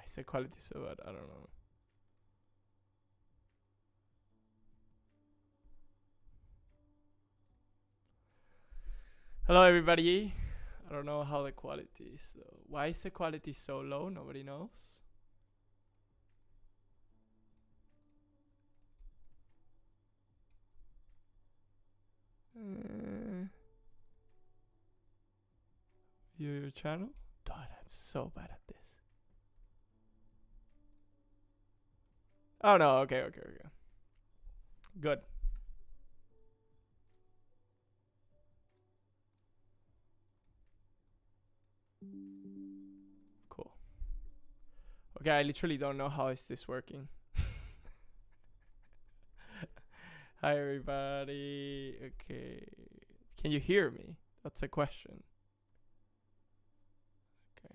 is the quality so bad? I don't know. Hello, everybody. I don't know how the quality is though. Why is the quality so low? Nobody knows. Your channel? God, I'm so bad at this. Oh no, okay. Good. Cool. Okay, I literally don't know how is this working. Hi everybody. Okay. Can you hear me? That's a question. Okay.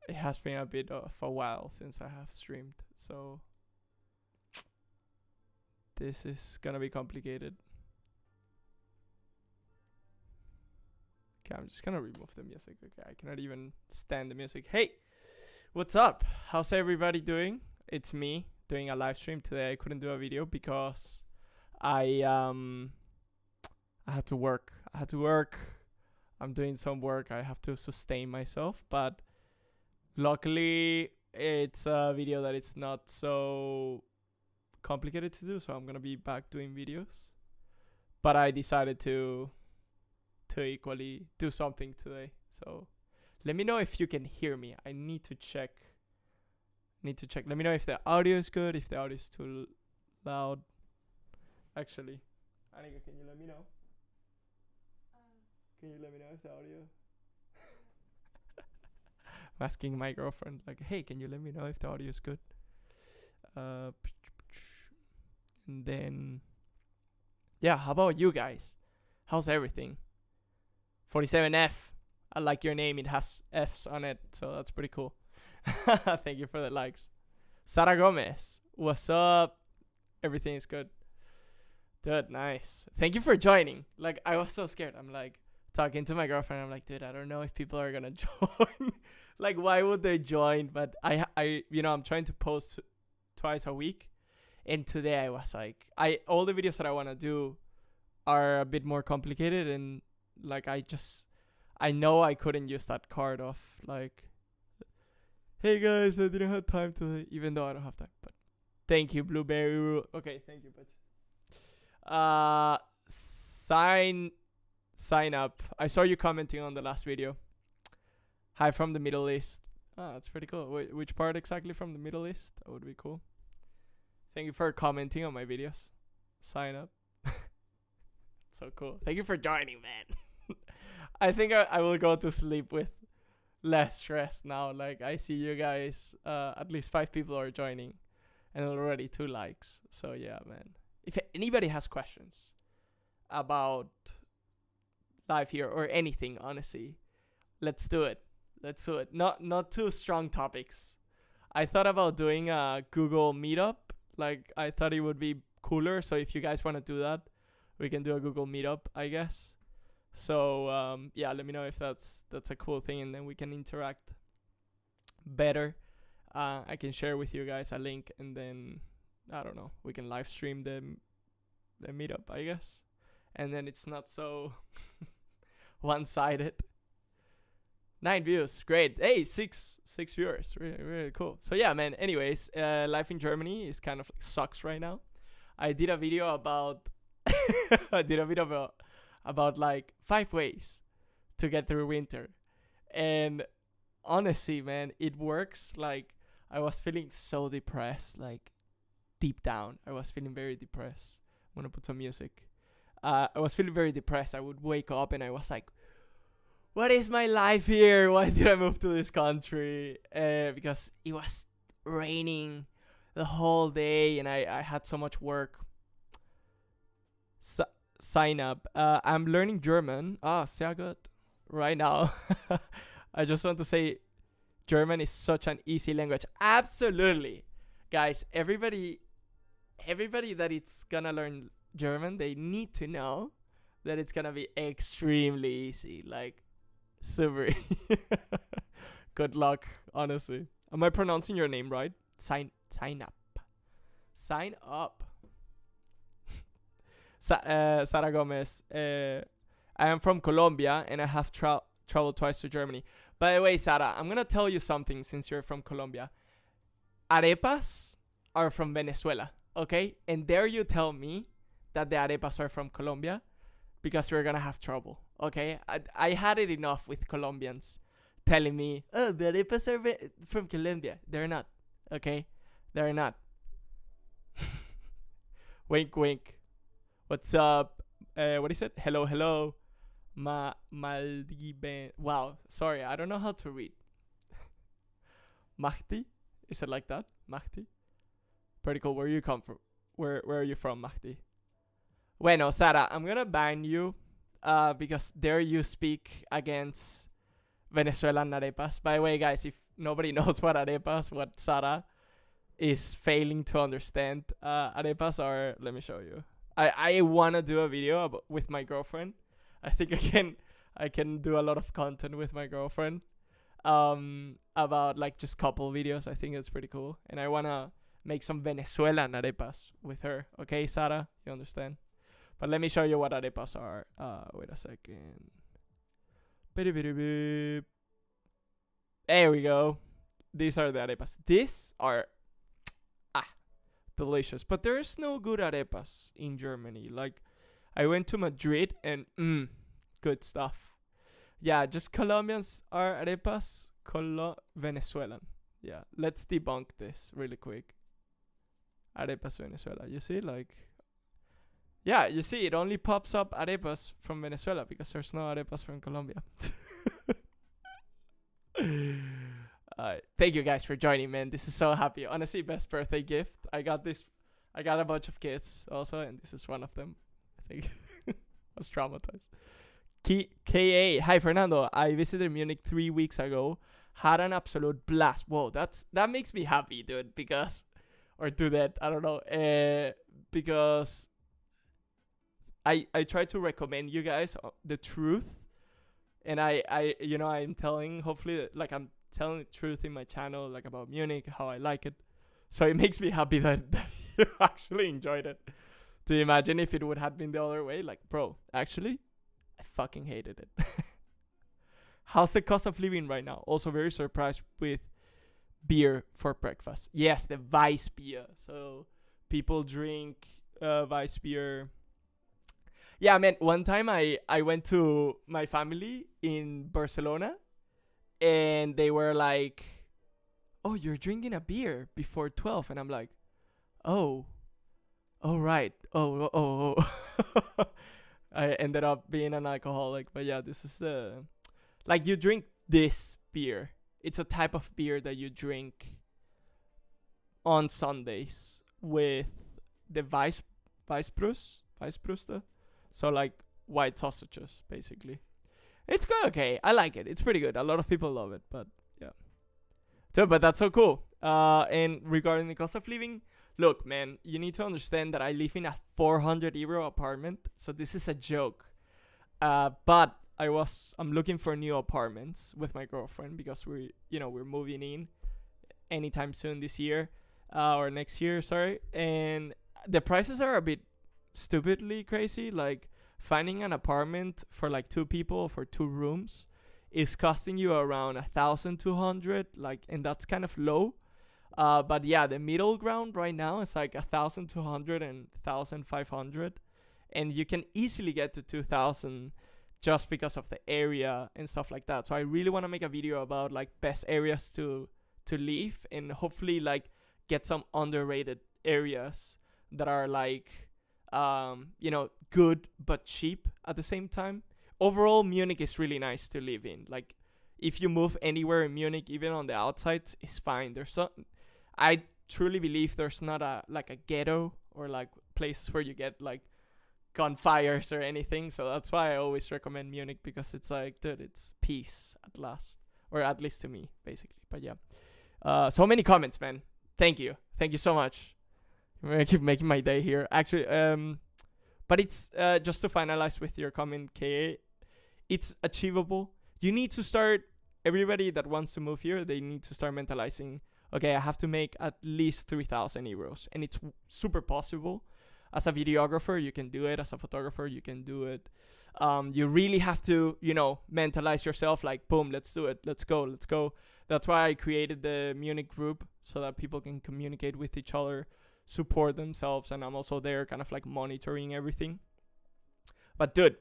It has been a bit of a while since I have streamed, so this is gonna be complicated. Okay, I'm just gonna remove the music. Okay, I cannot even stand the music. Hey, what's up? How's everybody doing? It's me doing a live stream today. I couldn't do a video because I had to work. I'm doing some work. I have to sustain myself, but luckily it's a video that it's not so complicated to do, so I'm gonna be back doing videos. But I decided to equally do something today. So let me know if you can hear me. I need to check. Let me know if the audio is good, if the audio is too loud. Actually, Anika, can you let me know? Can you let me know if the audio? I'm asking my girlfriend, like, hey, can you let me know if the audio is good? And then, yeah, how about you guys? How's everything? 47F. I like your name. It has F's on it, so that's pretty cool. Thank you for the likes. Sara Gomez, what's up? Everything is good. Dude, nice. Thank you for joining. Like, I was so scared. I'm like talking to my girlfriend. I'm like, dude, I don't know if people are gonna join. Like, why would they join? But I, I'm trying to post twice a week, and today I was like, all the videos that I want to do are a bit more complicated, and like I know I couldn't use that card of like, hey guys, I didn't have time today, even though I don't have time. But thank you, Blueberry. Okay, thank you, bitch. Sign up. I saw you commenting on the last video. Hi from the Middle East. Oh, that's pretty cool. Wait, which part exactly from the Middle East? That would be cool. Thank you for commenting on my videos. Sign up. So cool. Thank you for joining, man. I think I will go to sleep with less stress now. Like, I see you guys, at least 5 people are joining and already 2 likes. So yeah, man. If anybody has questions about live here or anything, honestly, let's do it. Not too strong topics. I thought about doing a Google Meetup. Like, I thought it would be cooler. So if you guys want to do that, we can do a Google Meetup, I guess. So yeah, let me know if that's a cool thing, and then we can interact better. I can share with you guys a link, and then I don't know, we can live stream the meetup, I guess, and then it's not so one-sided. 9 views, great. Hey, six viewers, really cool. So yeah, man. Anyways, life in Germany is kind of like sucks right now. I did a video about about like 5 ways to get through winter, and honestly, man, it works. Like, I was feeling so depressed, like deep down I was feeling very depressed. I'm gonna put some music. I was feeling very depressed. I would wake up and I was like, what is my life here? Why did I move to this country? Because it was raining the whole day and I had so much work. Sign up. I'm learning German. Sehr gut. Right now. I just want to say German is such an easy language. Absolutely. Guys, everybody that is gonna learn German, they need to know that it's gonna be extremely easy. Like, super. Good luck, honestly. Am I pronouncing your name right? Sign up. Sign up. Sara Gomez. I am from Colombia and I have traveled twice to Germany. By the way, Sara, I'm gonna tell you something since you're from Colombia. Arepas are from Venezuela, okay? And dare you tell me that the arepas are from Colombia? Because we're gonna have trouble, okay? I had it enough with Colombians telling me, oh, the arepas are from Colombia. They're not, okay? They're not. Wink, wink. What's up? What is it? Hello, hello. Maldiven. Wow, sorry, I don't know how to read. Mahdi? Is it like that? Mahdi? Pretty cool. Where you come from? Where are you from, Mahdi? Bueno, Sara, I'm gonna ban you because there you speak against Venezuelan arepas. By the way, guys, if nobody knows what arepas, what Sara is failing to understand, arepas are, let me show you. I wanna do a video with my girlfriend. I think I can do a lot of content with my girlfriend about like just couple videos. I think it's pretty cool, and I wanna make some Venezuelan arepas with her. Okay, Sara, you understand? But let me show you what arepas are. Wait a second. There we go. These are the arepas. These are delicious. But there's no good arepas in Germany. Like, I went to Madrid and good stuff. Yeah, just Colombians are arepas. Venezuelan. Yeah, let's debunk this really quick. Arepas Venezuela. You see, like, yeah, you see, it only pops up arepas from Venezuela because there's no arepas from Colombia. Thank you guys for joining, man. This is so happy. Honestly, best birthday gift. I got a bunch of kids also, and this is one of them. I think I was traumatized. KA, hi Fernando. I visited Munich 3 weeks ago. Had an absolute blast. Whoa, that makes me happy, dude. Because, or do that, I don't know. Because I try to recommend you guys the truth, and I'm telling, hopefully, like, I'm telling the truth in my channel, like, about Munich, how I like it. So it makes me happy that you actually enjoyed it. Do you imagine if it would have been the other way? Like, bro, actually, I fucking hated it. How's the cost of living right now? Also very surprised with beer for breakfast. Yes, the Weiss beer. So people drink Weiss beer. Yeah, man, one time I went to my family in Barcelona, and they were like, oh, you're drinking a beer before 12. And I'm like, oh right. Oh. I ended up being an alcoholic. But yeah, this is like, you drink this beer. It's a type of beer that you drink on Sundays with the Weissbrust. So, like, white sausages, basically. It's good, okay. I like it. It's pretty good. A lot of people love it, but yeah. So, but that's so cool. And regarding the cost of living, look, man, you need to understand that I live in a 400 euro apartment. So this is a joke. But I'm looking for new apartments with my girlfriend because we're moving in anytime soon this year, or next year, sorry. And the prices are a bit stupidly crazy. Like, finding an apartment for like 2 people for 2 rooms is costing you around 1,200, like, and that's kind of low. But yeah, the middle ground right now is like 1,200 and 1,500, and you can easily get to 2,000 just because of the area and stuff like that. So I really want to make a video about like best areas to live, and hopefully like get some underrated areas that are like good but cheap at the same time. Overall, Munich is really nice to live in. Like, if you move anywhere in Munich, even on the outsides, it's fine. I truly believe there's not a ghetto or like places where you get like gunfires or anything. So that's why I always recommend Munich, because it's like, dude, it's peace at last, or at least to me, basically. But yeah, so many comments, man. Thank you so much. I keep making my day here. Actually, but it's just to finalize with your comment, KA, it's achievable. You need to start everybody that wants to move here, they need to start mentalizing, okay, I have to make at least 3,000 euros. And it's super possible. As a videographer, you can do it. As a photographer, you can do it. You really have to, mentalize yourself like, boom, let's do it. Let's go. That's why I created the Munich group, so that people can communicate with each other, support themselves, and I'm also there kind of like monitoring everything. But dude,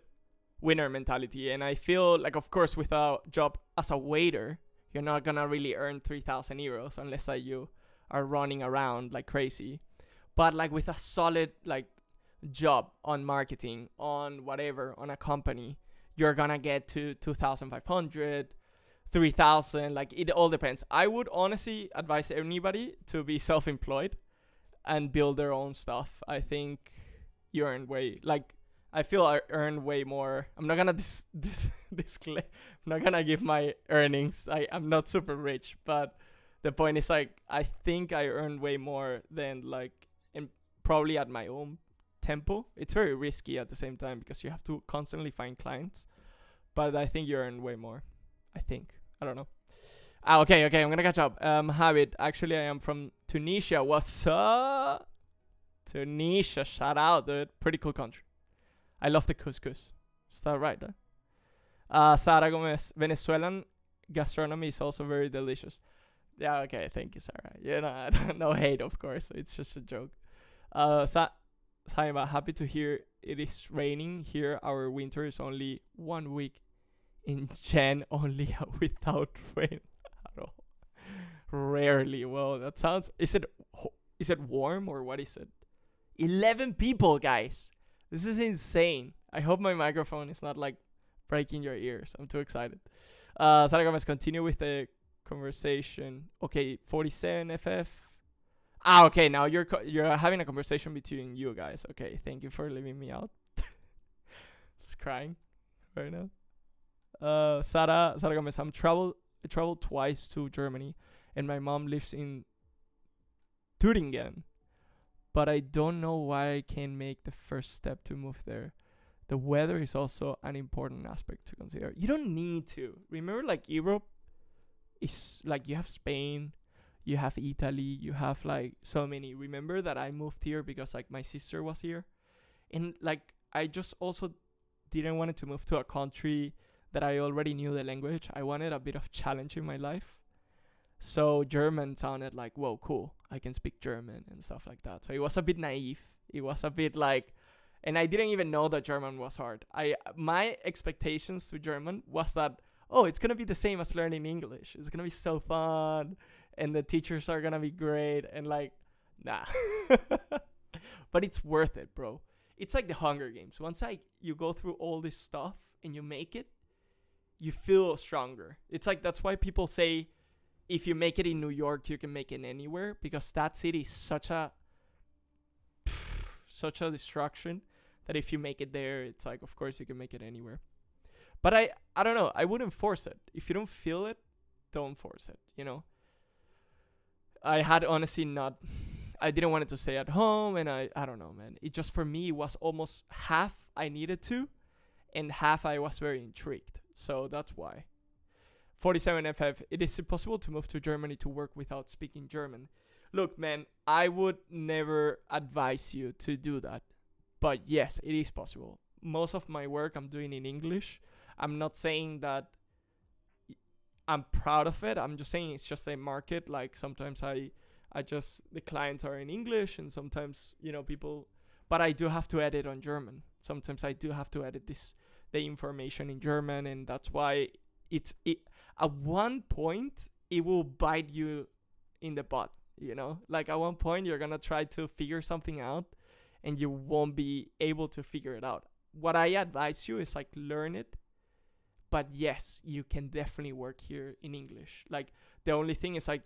winner mentality. And I feel like, of course, with a job as a waiter, you're not gonna really earn 3,000 euros unless you are running around like crazy. But like with a solid like job on marketing, on whatever, on a company, you're gonna get to 2,500, 3,000. Like it all depends. I would honestly advise anybody to be self-employed and build their own stuff. I think you earn way, like, I feel I earn way more. I'm not gonna I'm not gonna give my earnings. I'm not super rich, but the point is like I think I earn way more than like in probably at my own tempo. It's very risky at the same time because you have to constantly find clients. But I think you earn way more. I think. I don't know. Okay, I'm gonna catch up. Habit. Actually, I am from Tunisia. What's up? Tunisia, shout out, dude. Pretty cool country. I love the couscous. Is that right? Sara Gomez. Venezuelan gastronomy is also very delicious. Yeah, okay. Thank you, Sarah. No hate, of course. It's just a joke. Saima, happy to hear it is raining here. Our winter is only 1 week in Jan, only without rain at all. Rarely. Well, that sounds... Is it warm or what is it? 11 people, guys. This is insane. I hope my microphone is not like breaking your ears. I'm too excited. Sarah Gomez, continue with the conversation. Okay, 47 FF. Okay, now you're having a conversation between you guys. Okay, thank you for leaving me out. It's crying right now. Sarah Gomez, I traveled twice to Germany, and my mom lives in Thüringen. But I don't know why I can't make the first step to move there. The weather is also an important aspect to consider. You don't need to. Remember, like, Europe is, like, you have Spain, you have Italy, you have, like, so many. Remember that I moved here because, like, my sister was here. And, like, I just also didn't want to move to a country that I already knew the language. I wanted a bit of challenge in my life. So German sounded like, whoa, cool. I can speak German and stuff like that. So it was a bit naive. It was a bit like, and I didn't even know that German was hard. My expectations to German was that, oh, it's going to be the same as learning English. It's going to be so fun. And the teachers are going to be great. And like, nah. But it's worth it, bro. It's like the Hunger Games. Once you go through all this stuff and you make it, you feel stronger. It's like, that's why people say, if you make it in New York, you can make it anywhere, because that city is such a distraction that if you make it there, it's like, of course, you can make it anywhere. But I don't know. I wouldn't force it. If you don't feel it, don't force it, I had honestly I didn't want it to stay at home, and I don't know, man. It just, for me, was almost half I needed to, and half I was very intrigued. So that's why. 47FF, it is impossible to move to Germany to work without speaking German. Look, man, I would never advise you to do that. But yes, it is possible. Most of my work I'm doing in English. I'm not saying that I'm proud of it. I'm just saying it's just a market. Like, sometimes the clients are in English, and sometimes, people, but I do have to edit on German. Sometimes I do have to edit the information in German, and that's why at one point it will bite you in the butt, like at one point you're gonna try to figure something out and you won't be able to figure it out. What I advise you is like, learn it, but yes, you can definitely work here in English. Like, the only thing is like,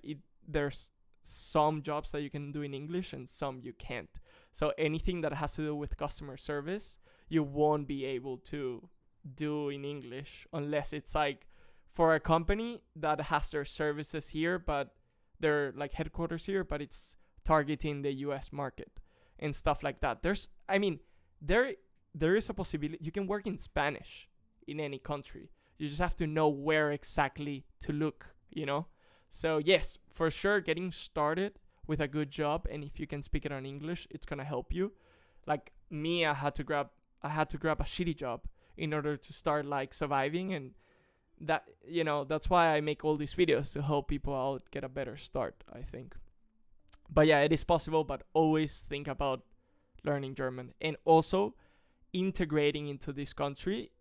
there's some jobs that you can do in English and some you can't. So anything that has to do with customer service, you won't be able to do in English unless it's like for a company that has their services here, but they're like headquarters here, but it's targeting the US market and stuff like that. There is a possibility you can work in Spanish in any country. You just have to know where exactly to look, you know? So yes, for sure, getting started with a good job, and if you can speak it on English, it's gonna help you. Like me, I had to grab a shitty job in order to start like surviving, and that, you know, that's why I make all these videos, to help people out get a better start, I think. But yeah, it is possible, but always think about learning German, and also integrating into this country.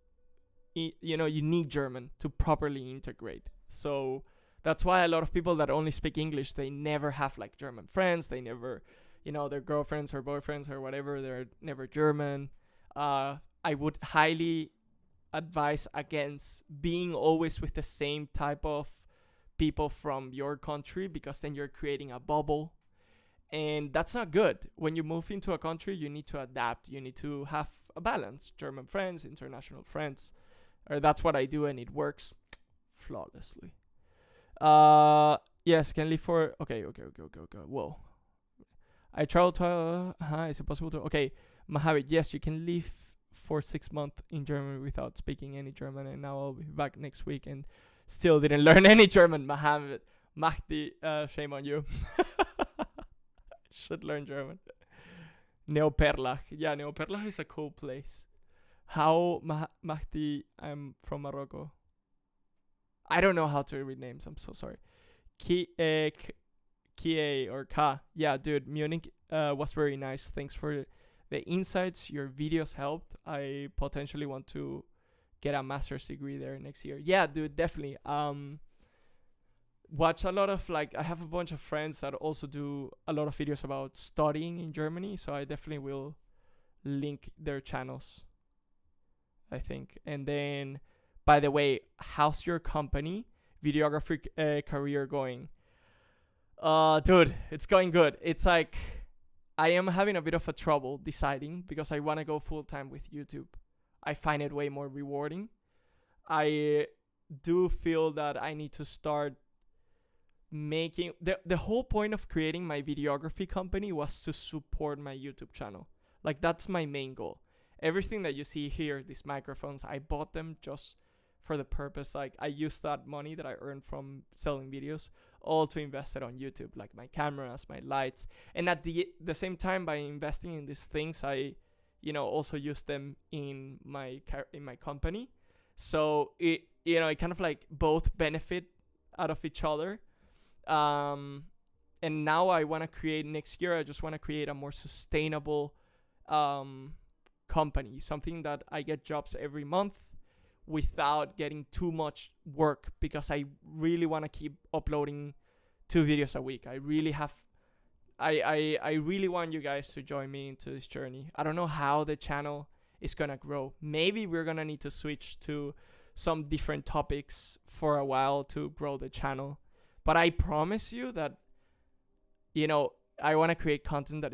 You know, you need German to properly integrate. So that's why a lot of people that only speak English, they never have like German friends. They never, you know, their girlfriends or boyfriends or whatever, they're never German. I would highly advise against being always with the same type of people from your country, because then you're creating a bubble, and that's not good. When you move into a country, you need to adapt. You need to have a balance: German friends, international friends. Or that's what I do, and it works flawlessly. Yes, can leave for... Okay. Whoa. I traveled to... is it possible to... Okay, Mohammed, yes, you can live for 6 months in Germany without speaking any German, and now I'll be back next week and still didn't learn any German. Mohammed, Mahdi, shame on you. Should learn German. Neoperlach. Yeah, Neoperlach is a cool place. How, Mahdi, I'm from Morocco. I don't know how to read names. I'm so sorry. Kie or Ka. Yeah, dude, Munich was very nice. Thanks for the insights. Your videos helped. I potentially want to get a master's degree there next year. Yeah, dude, definitely. Watch a lot of, like, I have a bunch of friends that also do a lot of videos about studying in Germany, so I definitely will link their channels, I think. And then, by the way, how's your company videography career going? Dude, it's going good. It's like I am having a bit of a trouble deciding, because I want to go full time with YouTube. I find it way more rewarding. I do feel that I need to start making the whole point of creating my videography company was to support my YouTube channel. Like, that's my main goal. Everything that you see here, these microphones, I bought them just for the purpose. Like, I used that money that I earned from selling videos all to invest it on YouTube, like my cameras, my lights. And at the same time, by investing in these things, I, you know, also use them in my company. So it, you know, it kind of like both benefit out of each other. And now I want to create, next year, I just want to create a more sustainable company, something that I get jobs every month without getting too much work, because I really want to keep uploading 2 videos a week. I really want you guys to join me into this journey. I don't know how the channel is gonna grow. Maybe we're gonna need to switch to some different topics for a while to grow the channel, but I promise you that, you know, I want to create content that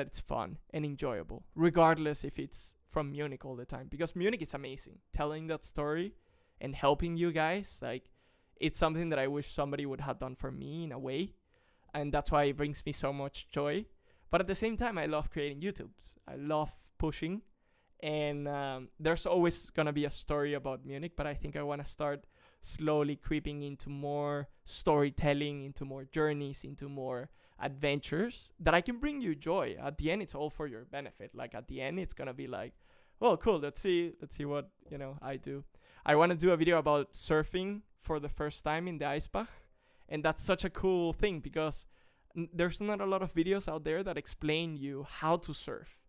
it's fun and enjoyable, regardless if it's from Munich all the time, because Munich is amazing. Telling that story and helping you guys, like, it's something that I wish somebody would have done for me in a way, and that's why it brings me so much joy. But at the same time, I love creating YouTubes. I love pushing, and there's always gonna be a story about Munich, but I think I want to start slowly creeping into more storytelling, into more journeys, into more adventures that I can bring you joy. At the end, it's all for your benefit. Like, at the end, it's gonna be like, well, cool, let's see what, you know, I do. I want to do a video about surfing for the first time in the Eisbach, and that's such a cool thing, because there's not a lot of videos out there that explain you how to surf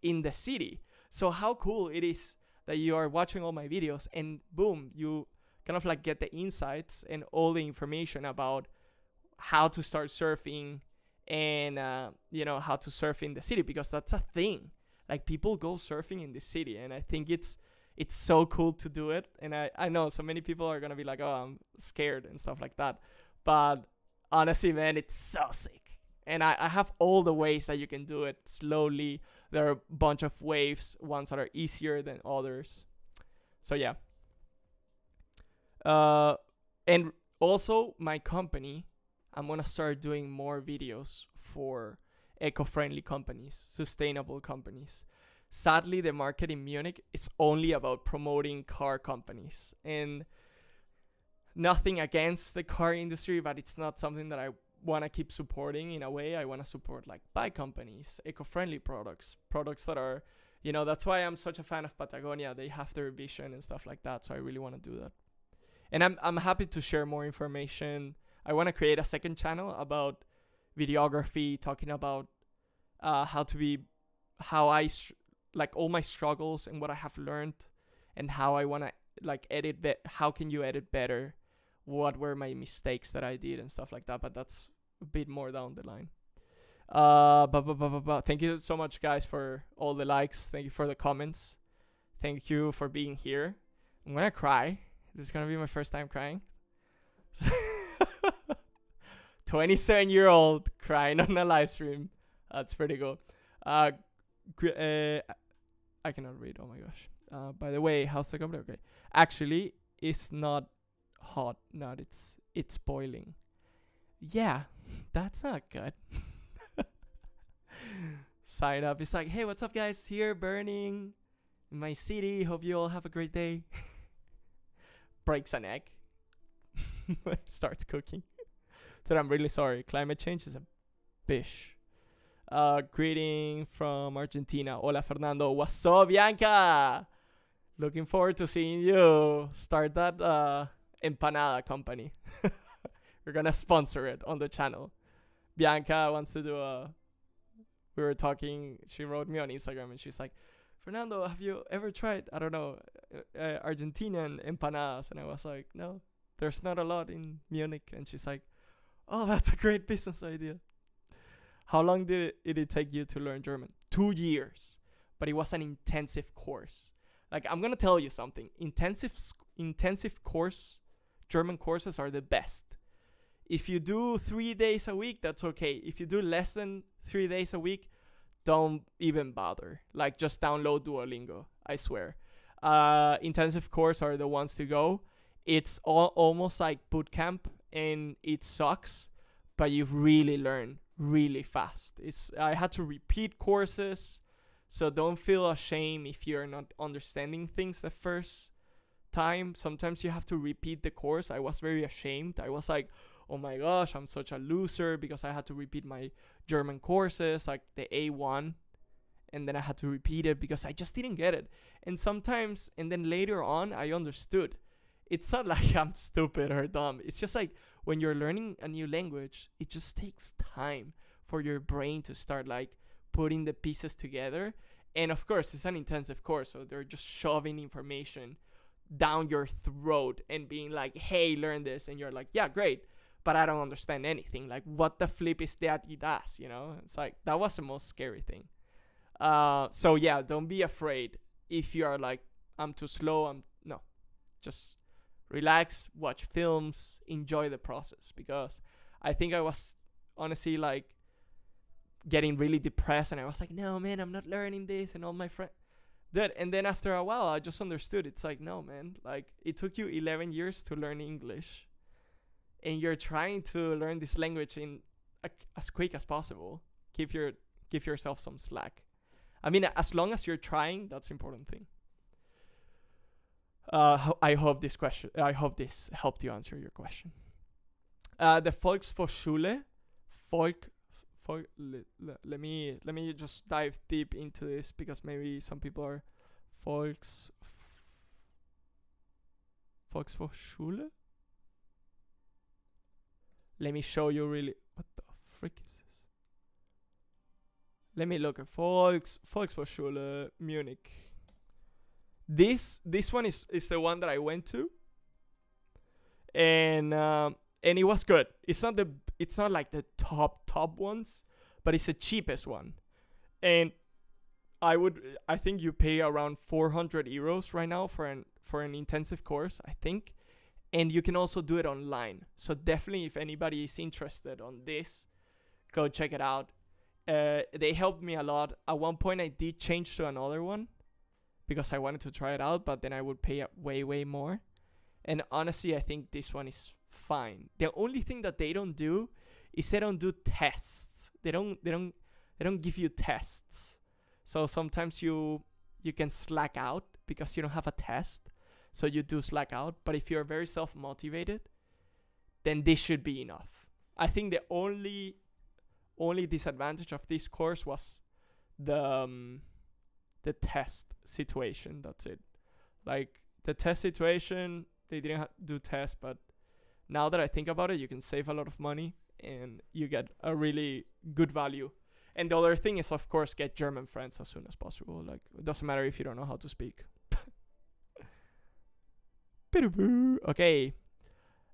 in the city. So how cool it is that you are watching all my videos, and boom, you kind of like get the insights and all the information about how to start surfing, and you know, how to surf in the city, because that's a thing. Like, people go surfing in the city, and I think it's so cool to do it. And I know so many people are gonna be like, oh, I'm scared and stuff like that, but honestly, man, it's so sick. And I have all the ways that you can do it slowly. There are a bunch of waves, ones that are easier than others. So yeah. And also, my company, I'm gonna start doing more videos for eco-friendly companies, sustainable companies. sadly, the market in Munich is only about promoting car companies, and nothing against the car industry, but it's not something that I want to keep supporting. In a way, I want to support like bike companies, eco-friendly products that are, that's why I'm such a fan of Patagonia. They have their vision and stuff like that, so I really want to do that. And I'm happy to share more information. I want to create a second channel about videography, talking about like all my struggles and what I have learned, and how I want to like edit. How can you edit better? What were my mistakes that I did and stuff like that? But that's a bit more down the line. Thank you so much, guys, for all the likes. Thank you for the comments. Thank you for being here. I'm gonna cry. This is gonna be my first time crying. 27-year-old crying on a live stream. That's pretty cool. I cannot read. Oh my gosh. By the way, how's the company? Okay. Actually, it's not hot. Not it's boiling. Yeah, that's not good. Sign up. It's like, hey, what's up, guys? Here burning in my city. Hope you all have a great day. Breaks an egg. Starts cooking. So I'm really sorry. Climate change is a bish. Greeting from Argentina. Hola, Fernando. What's up, Bianca? Looking forward to seeing you start that empanada company. We're gonna sponsor it on the channel. Bianca wants to do we were talking, she wrote me on Instagram and she's like, Fernando, have you ever tried, I don't know, Argentinian empanadas? And I was like, no, there's not a lot in Munich. And she's like, oh, that's a great business idea. How long did it take you to learn German? 2 years. But it was an intensive course. Like, I'm going to tell you something. Intensive course, German courses are the best. If you do 3 days a week, that's okay. If you do less than 3 days a week, don't even bother. Like, just download Duolingo, I swear. Intensive course are the ones to go. It's almost like boot camp, and it sucks, but you really learn really fast. I had to repeat courses, so don't feel ashamed if you're not understanding things the first time. Sometimes you have to repeat the course. I was very ashamed. I was like, oh my gosh, I'm such a loser because I had to repeat my German courses, like the A1, and then I had to repeat it because I just didn't get it. And then later on, I understood. It's not like I'm stupid or dumb. It's just like when you're learning a new language, it just takes time for your brain to start like putting the pieces together. And of course, it's an intensive course, so they're just shoving information down your throat and being like, hey, learn this. And you're like, yeah, great, but I don't understand anything. Like, what the flip is that it does, It's like, that was the most scary thing. So yeah, don't be afraid if you are like, I'm too slow. No, just relax, watch films, enjoy the process. Because I think I was honestly like getting really depressed, and I was like, no, man, I'm not learning this, and all my friends did. And then after a while, I just understood. It's like, no, man, like it took you 11 years to learn English, and you're trying to learn this language in as quick as possible. Give yourself some slack. I mean, as long as you're trying, that's the important thing. I hope this helped you answer your question. The Volkshochschule, let me just dive deep into this, because maybe some people are Volkshochschule. Let me show you really. What the frick is this? Let me look at Volkshochschule Munich. This one is the one that I went to, and it was good. It's not like the top ones, but it's the cheapest one. And I think you pay around 400 euros right now for an intensive course, I think. And you can also do it online. So definitely, if anybody is interested on this, go check it out. They helped me a lot. At one point, I did change to another one because I wanted to try it out, but then I would pay way more. And honestly, I think this one is fine. The only thing that they don't do is they don't do tests. They don't give you tests. So sometimes you can slack out because you don't have a test. So you do slack out. But if you're very self-motivated, then this should be enough. I think the only disadvantage of this course was the test situation. That's it. Like the test situation, they didn't do tests, but now that I think about it, you can save a lot of money and you get a really good value. And the other thing is, of course, get German friends as soon as possible. Like, it doesn't matter if you don't know how to speak. Okay.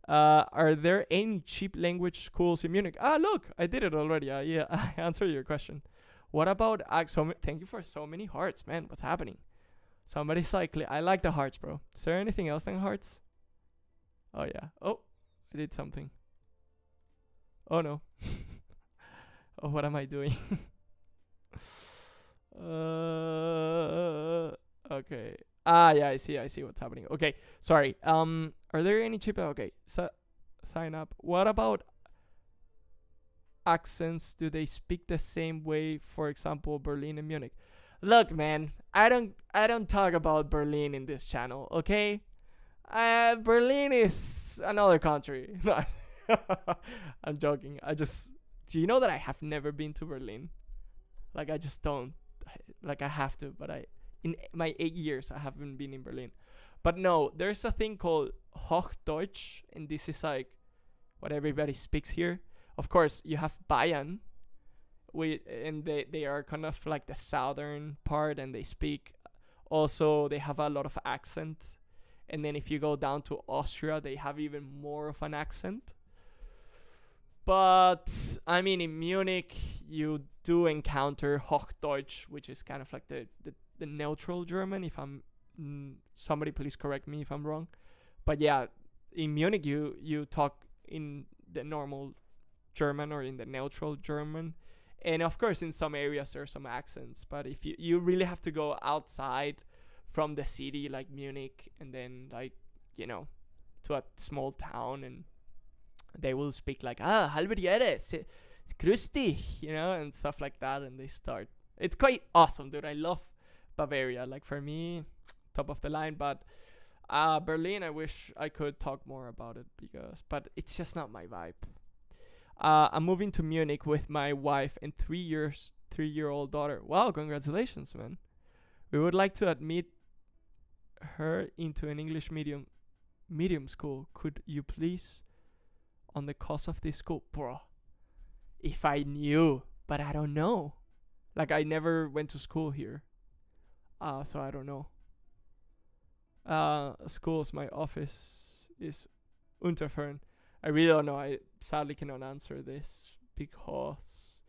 Are there any cheap language schools in Munich? Look, I did it already. Yeah, I answered your question. What about thank you for so many hearts, man. What's happening? Somebody's like, I like the hearts, bro. Is there anything else than hearts? Oh, yeah. Oh, I did something. Oh, no. Oh, what am I doing? Okay. Yeah, I see what's happening. Okay, sorry. Are there any cheap? Okay, sign up. What about accents? Do they speak the same way? For example, Berlin and Munich. Look, man, I don't talk about Berlin in this channel. Okay, Berlin is another country. I'm joking. Do you know that I have never been to Berlin? Like, I just don't. Like, I have to, but in my 8 years, I haven't been in Berlin. But no, there's a thing called Hochdeutsch, and this is like what everybody speaks here. Of course, you have Bayern, and they are kind of like the southern part, and they speak. Also, they have a lot of accent. And then if you go down to Austria, they have even more of an accent. But, I mean, in Munich, you do encounter Hochdeutsch, which is kind of like the neutral German. If I'm somebody please correct me if I'm wrong, but yeah, in Munich you talk in the normal German or in the neutral German, and of course in some areas there are some accents, but if you really have to go outside from the city like Munich, and then like, you know, to a small town, and they will speak like halber Jahres, grüß dich, you know, and stuff like that, and they start. It's quite awesome, dude. I love Bavaria. Like, for me, top of the line. But Berlin, I wish I could talk more about it, but it's just not my vibe. I'm moving to Munich with my wife and 3-year-old daughter. Wow, congratulations, man. We would like to admit her into an English medium school. Could you please on the cost of this school? Bro, if I knew, but I don't know. Like, I never went to school here. So I don't know. Schools, my office is Unterfern. I really don't know. I sadly cannot answer this because,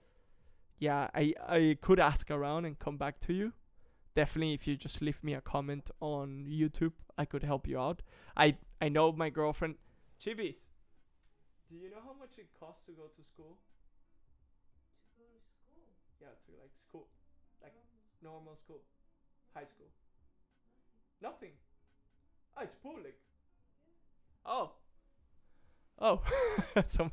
yeah, I could ask around and come back to you. Definitely, if you just leave me a comment on YouTube, I could help you out. I know my girlfriend. Chibis, do you know how much it costs to go to school? To go to school? Yeah, to like school. Like normal school. High school. Nothing. Oh, it's public. Yeah. Oh. So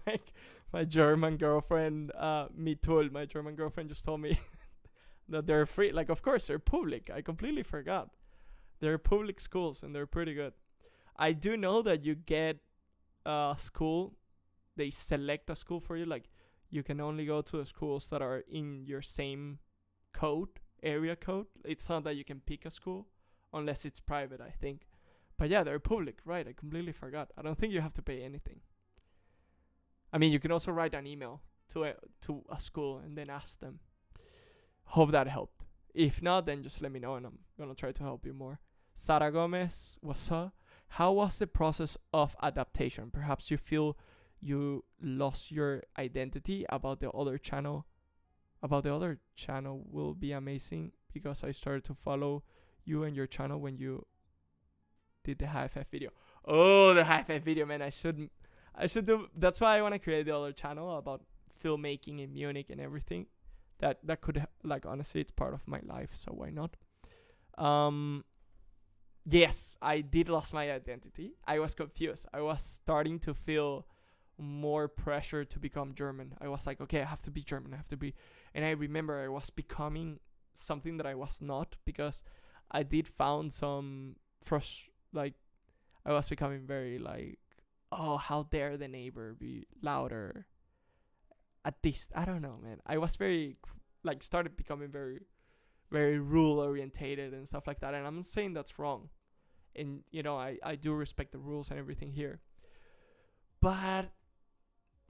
my German girlfriend, my German girlfriend just told me that they're free. Like, of course, they're public. I completely forgot. They're public schools, and they're pretty good. I do know that you get a school. They select a school for you. Like, you can only go to the schools that are in your same area code. It's not that you can pick a school unless it's private, I think. But yeah, they're public, right? I completely forgot. I don't think you have to pay anything. I mean, you can also write an email to a school and then ask them. Hope that helped. If not, then just let me know and I'm gonna try to help you more. Sara Gomez, what's up? How was the process of adaptation? Perhaps you feel you lost your identity about the other channel. About the other channel will be amazing because I started to follow you and your channel when you did the high five video. Oh, the high five video, man. I should do. That's why I want to create the other channel about filmmaking in Munich and everything. That could, like, honestly, it's part of my life, so why not? Yes, I did lose my identity. I was confused. I was starting to feel more pressure to become German. I was like, okay, I have to be German. And I remember I was becoming something that I was not, because I did found some like I was becoming very like, oh, how dare the neighbor be louder at this. I don't know, man. I was very like started becoming very very rule orientated and stuff like that, and I'm not saying that's wrong. And I do respect the rules and everything here, but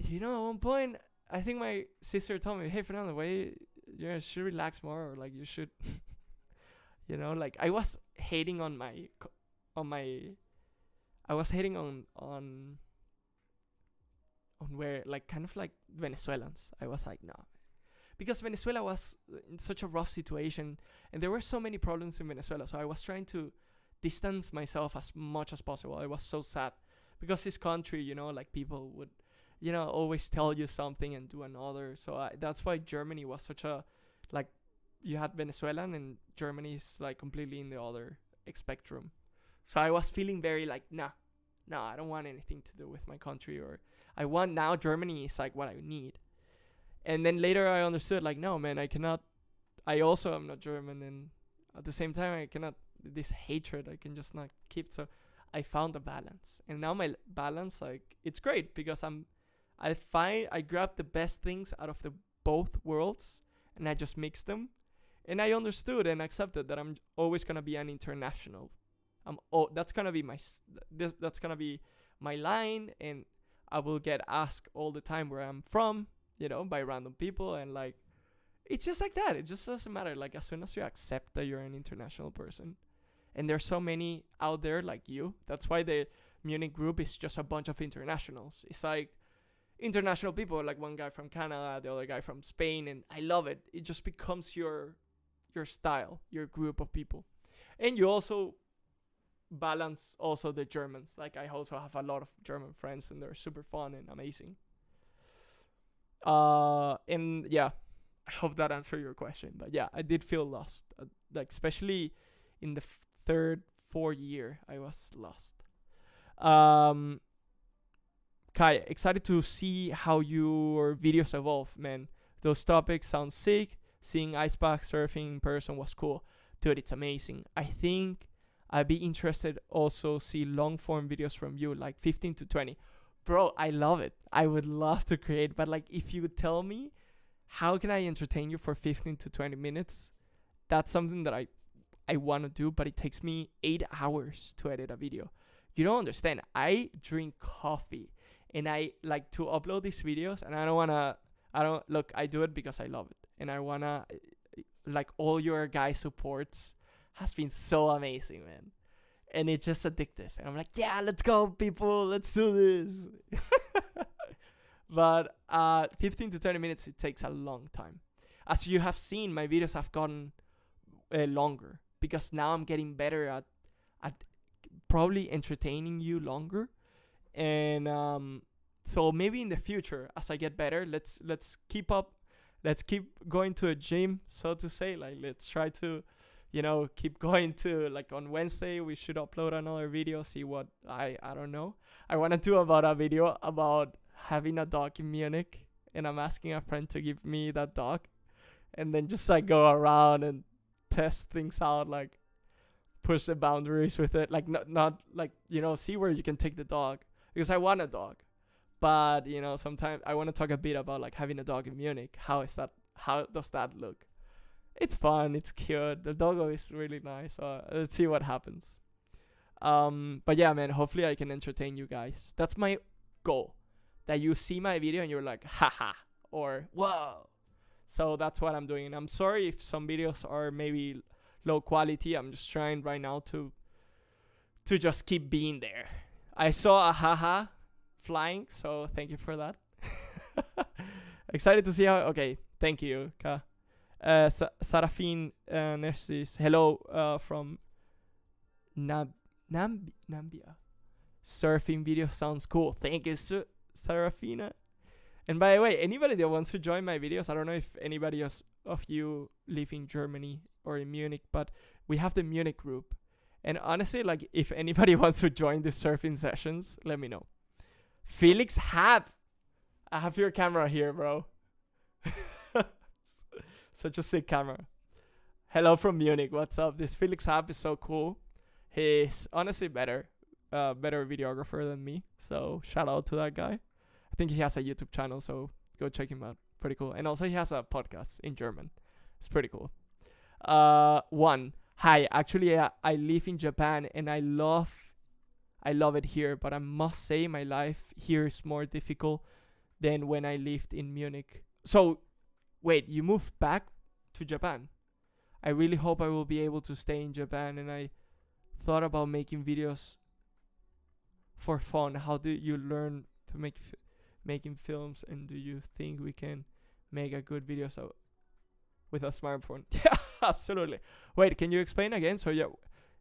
at one point I think my sister told me, hey Fernando, why you should relax more, or like you should like I was hating on my I was hating on where, like, kind of like Venezuelans. I was like, no, because Venezuela was in such a rough situation, and there were so many problems in Venezuela. So I was trying to distance myself as much as possible. I was so sad because this country, like people would, always tell you something and do another. So that's why Germany was such a, like, you had Venezuelan and Germany is like completely in the other spectrum. So I was feeling very like, nah, I don't want anything to do with my country, or I want now Germany is like what I need. And then later I understood, like, no, man, I cannot. I also am not German, and at the same time I cannot. This hatred I can just not keep. So I found a balance, and now my balance, like, it's great because I grab the best things out of the both worlds, and I just mix them, and I understood and accepted that I'm always gonna be an international. That's gonna be that's gonna be my line, and I will get asked all the time where I'm from, by random people, and like, it's just like that. It just doesn't matter. Like, as soon as you accept that you're an international person, and there's so many out there like you, that's why the Munich group is just a bunch of internationals. It's like international people, like one guy from Canada, the other guy from Spain, and I love it. It just becomes your style, your group of people, and you also balance also the Germans. Like, I also have a lot of German friends, and they're super fun and amazing. And yeah, I hope that answered your question. But yeah, I did feel lost, like especially in the fourth year, I was lost. Kai, excited to see how your videos evolve, man. Those topics sound sick. Seeing ice pack surfing in person was cool. Dude, it's amazing. I think I'd be interested also see long form videos from you, like 15 to 20. Bro, I love it. I would love to create, but like, if you tell me how can I entertain you for 15 to 20 minutes, that's something that I want to do, but it takes me 8 hours to edit a video. You don't understand. I drink coffee, and I like to upload these videos, and I do it because I love it, and I want to, like, all your guys' supports has been so amazing, man. And it's just addictive. And I'm like, yeah, let's go, people. Let's do this. But 15 to 20 minutes, it takes a long time. As you have seen, my videos have gotten longer because now I'm getting better at probably entertaining you longer. And so maybe in the future, as I get better, let's keep up. Let's keep going to a gym, so to say. Like, let's try to keep going to, like, on Wednesday we should upload another video, see what I don't know. I want to do about a video about having a dog in Munich, and I'm asking a friend to give me that dog, and then just like go around and test things out, like push the boundaries with it, like not like, see where you can take the dog, because I want a dog. But sometimes I want to talk a bit about like having a dog in Munich. How does that look? It's fun. It's cute. The doggo is really nice. Let's see what happens. But yeah, man, hopefully I can entertain you guys. That's my goal. That you see my video and you're like, haha, or whoa. So that's what I'm doing. And I'm sorry if some videos are maybe low quality. I'm just trying right now to just keep being there. I saw a haha flying, so thank you for that. Excited to see how. Okay, thank you, Ka. Sarafin Nestis, hello from Nambia. Surfing video sounds cool. Thank you, Sarafina. And by the way, anybody that wants to join my videos, I don't know if anybody else of you live in Germany or in Munich, but we have the Munich group. And honestly, like, if anybody wants to join the surfing sessions, let me know. Felix I have your camera here, bro. Such a sick camera. Hello from Munich. What's up? This Felix app is so cool. He's honestly better videographer than me. So shout out to that guy. I think he has a YouTube channel, so go check him out. Pretty cool. And also he has a podcast in German. It's pretty cool. One. Hi. Actually, I live in Japan and I love it here, but I must say my life here is more difficult than when I lived in Munich. So, wait, you moved back to Japan? I really hope I will be able to stay in Japan, and I thought about making videos for fun. How do you learn to making films, and do you think we can make a good video with a smartphone? Yeah, absolutely. Wait, can you explain again? So yeah,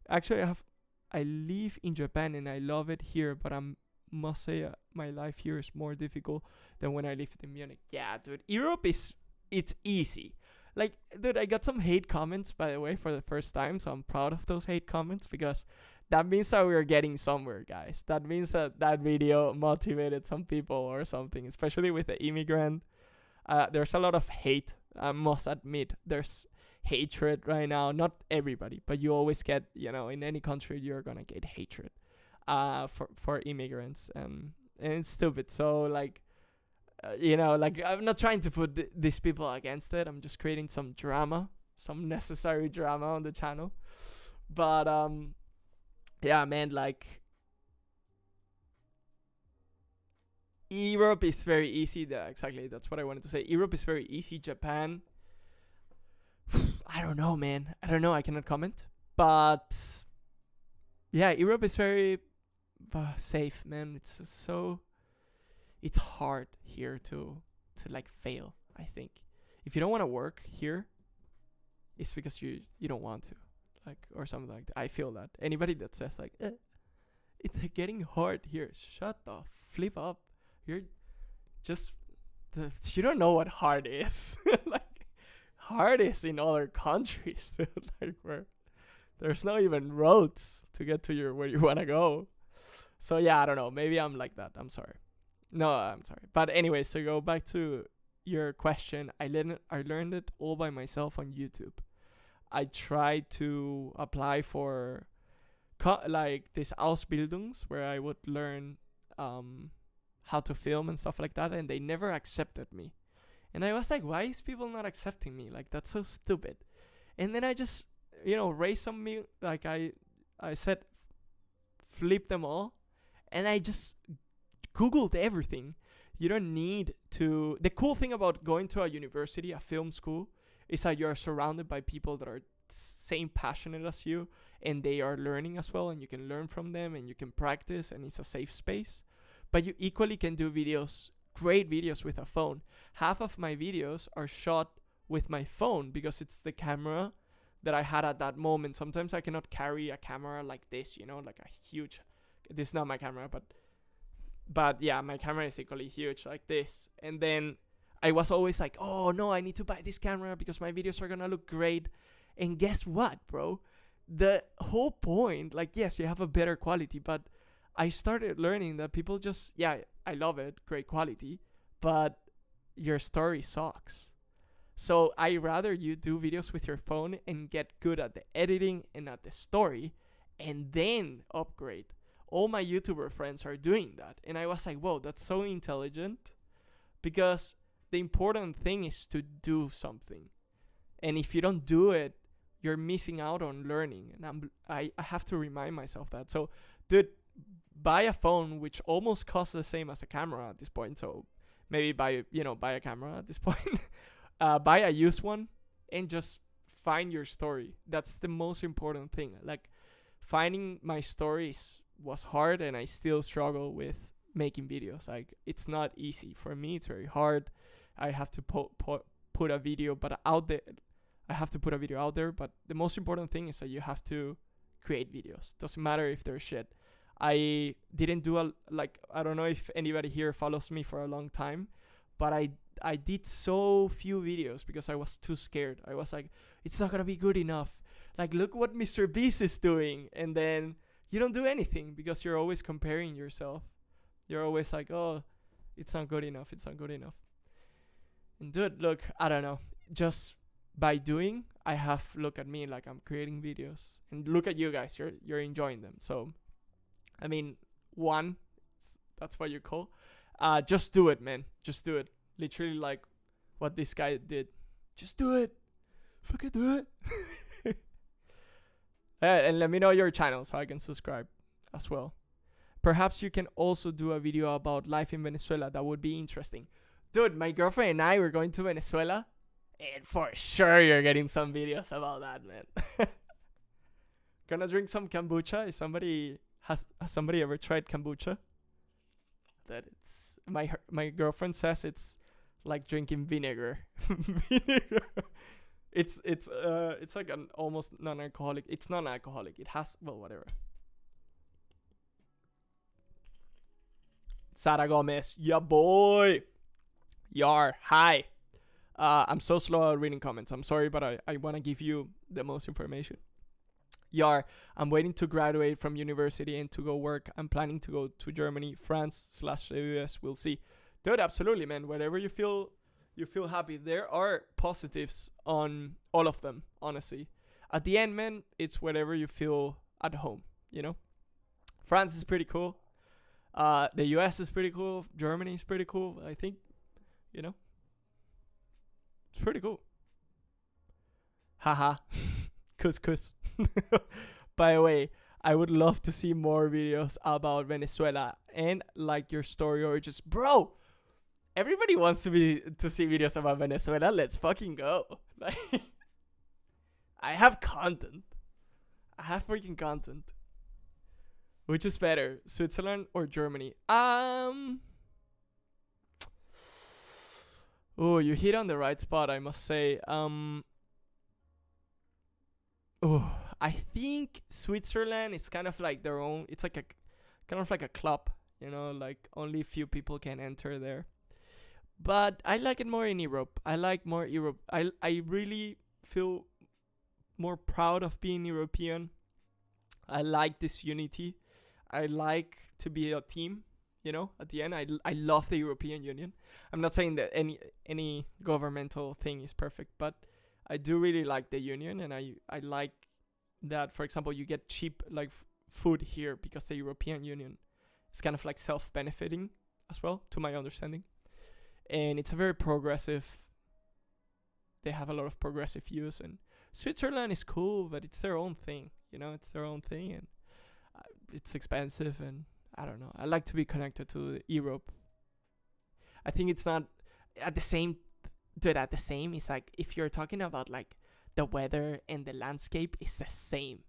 actually I live in Japan and I love it here, but I must say my life here is more difficult than when I lived in Munich. Yeah, dude, Europe it's easy. Like, dude, I got some hate comments, by the way, for the first time, so I'm proud of those hate comments because that means that we're getting somewhere, guys. That means that video motivated some people or something, especially with the immigrant. There's a lot of hate, I must admit. There's hatred right now. Not everybody, but you always get, in any country, you're gonna get hatred for immigrants. And it's stupid. So, like, I'm not trying to put these people against it. I'm just creating some drama, some necessary drama on the channel. But yeah, man, like, Europe is very easy. Exactly, that's what I wanted to say. Europe is very easy. Japan, I don't know, man. I don't know. I cannot comment. But yeah, Europe is very safe, man. It's hard here to like fail. I think if you don't want to work here, it's because you don't want to, like, or something like that. I feel that anybody that says like it's getting hard here, shut the flip up. You're just you don't know what hard is. Like, hard is in other countries, dude. Like, where there's not even roads to get to where you want to go. So yeah, I don't know. Maybe I'm like that. I'm sorry. No, I'm sorry. But anyways, to go back to your question, I learned it all by myself on YouTube. I tried to apply for like these Ausbildungs where I would learn how to film and stuff like that, and they never accepted me. And I was like, why is people not accepting me? Like, that's so stupid. And then I just, raised some like I said, flip them all, and I just Googled everything. You don't need to. The cool thing about going to a university, a film school, is that you're surrounded by people that are same passionate as you, and they are learning as well, and you can learn from them, and you can practice, and it's a safe space. But you equally can do videos, great videos, with a phone. Half of my videos are shot with my phone because it's the camera that I had at that moment. Sometimes I cannot carry a camera like this, like a huge. This is not my camera, but yeah, my camera is equally huge like this. And then I was always like, oh no, I need to buy this camera because my videos are gonna look great. And guess what, bro? The whole point, like, yes, you have a better quality, but I started learning that people just, yeah, I love it, great quality, but your story sucks. So I rather you do videos with your phone and get good at the editing and at the story, and then upgrade. All my YouTuber friends are doing that. And I was like, whoa, that's so intelligent. Because the important thing is to do something. And if you don't do it, you're missing out on learning. And I have to remind myself that. So, dude, buy a phone which almost costs the same as a camera at this point. So maybe buy a camera at this point. Buy a used one and just find your story. That's the most important thing. Like, finding my stories was hard, and I still struggle with making videos. Like, it's not easy for me. It's very hard. I have to put a video out there. I have to put a video out there, but the most important thing is that you have to create videos. Doesn't matter if they're shit. I didn't do I don't know if anybody here follows me for a long time, but I did so few videos because I was too scared. I was like, it's not gonna be good enough. Like, look what Mr. Beast is doing, and then you don't do anything because you're always comparing yourself. You're always like, oh, it's not good enough. It's not good enough. And dude, look, I don't know. Just by doing, I have look at me like I'm creating videos, and look at you guys, you're enjoying them. So I mean, one, that's what you call. Just do it, man. Just do it. Literally like what this guy did. Just do it. Fucking do it. And let me know your channel so I can subscribe as well. Perhaps you can also do a video about life in Venezuela. That would be interesting. Dude, my girlfriend and I were going to Venezuela, and for sure you're getting some videos about that, man. Gonna drink some kombucha. Has somebody ever tried kombucha? That it's my girlfriend says it's like drinking vinegar. Vinegar. It's like an almost non-alcoholic. It's non-alcoholic. It has, well, whatever. Sara Gomez, yeah boy. Yar, hi. I'm so slow at reading comments. I'm sorry, but I want to give you the most information. Yar, I'm waiting to graduate from university and to go work. I'm planning to go to Germany, France/the US. We'll see. Dude, absolutely, man. Whatever you feel happy. There are positives on all of them, honestly. At the end, man, it's whatever you feel at home, you know? France is pretty cool. The US is pretty cool. Germany is pretty cool. I think, you know, it's pretty cool. Haha. Couscous. By the way, I would love to see more videos about Venezuela and like your story, or just, bro, everybody wants to see videos about Venezuela. Let's fucking go. Like, I have content. I have freaking content. Which is better, Switzerland or Germany? Oh, you hit on the right spot, I must say. I think Switzerland is kind of like their own. It's like kind of like a club, you know, like only few people can enter there. But I like it more in Europe. I like more Europe. I really feel more proud of being European. I like this unity. I like to be a team, you know, at the end. I love the European Union. I'm not saying that any governmental thing is perfect, but I do really like the union, and I like that, for example, you get cheap like food here because the European Union is kind of like self-benefiting as well, to my understanding. And it's a very progressive, they have a lot of progressive views, and Switzerland is cool, but it's their own thing, you know, it's their own thing, and it's expensive, and I don't know. I like to be connected to Europe. I think it's not at the same, it's like if you're talking about like the weather and the landscape is the same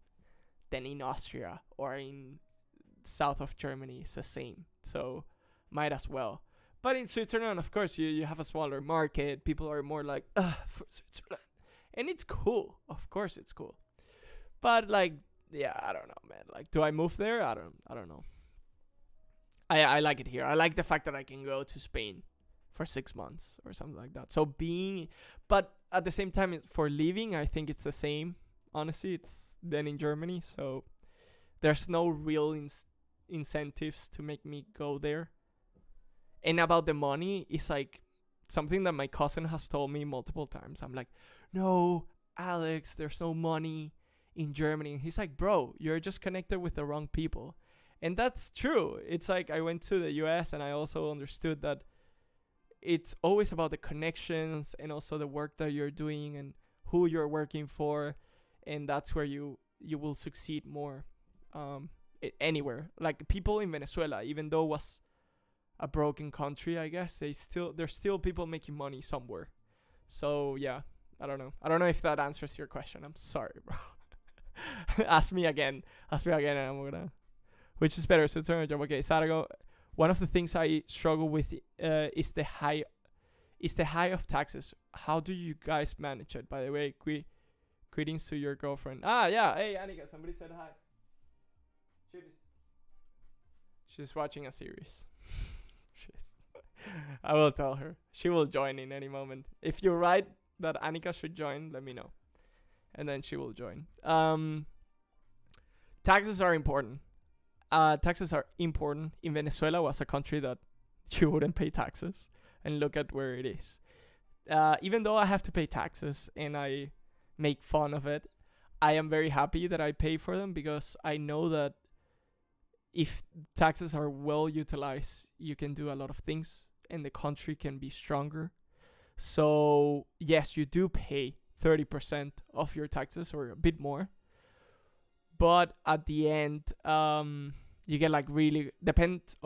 than in Austria or in south of Germany. It's the same, so might as well. But in Switzerland, of course, you have a smaller market. People are more like, for Switzerland, and it's cool. Of course, it's cool. But like, yeah, I don't know, man. Like, do I move there? I don't know. I like it here. I like the fact that I can go to Spain for 6 months or something like that. So but at the same time, for living, I think it's the same. Honestly, it's then in Germany. So there's no real incentives to make me go there. And about the money, it's like something that my cousin has told me multiple times. I'm like, no, Alex, there's no money in Germany. And he's like, bro, you're just connected with the wrong people. And that's true. It's like I went to the US and I also understood that it's always about the connections and also the work that you're doing and who you're working for. And that's where you will succeed more anywhere. Like people in Venezuela, even though it was a broken country, I guess, there's still people making money somewhere. So yeah, I don't know if that answers your question. I'm sorry, bro. Ask me again and I'm gonna, which is better, Switzerland or Germany? Okay, Sarago, one of the things I struggle with is the high of taxes. How do you guys manage it? By the way, greetings to your girlfriend. Yeah, hey Annika, somebody said hi. She's watching a series. I will tell her. She will join in any moment. If you write that Annika should join, let me know. And then she will join. Taxes are important. In Venezuela was a country that you wouldn't pay taxes. And look at where it is. Even though I have to pay taxes and I make fun of it. I am very happy that I pay for them because I know that if taxes are well utilized, you can do a lot of things and the country can be stronger. So, yes, you do pay 30% of your taxes or a bit more. But at the end, you get like really, depends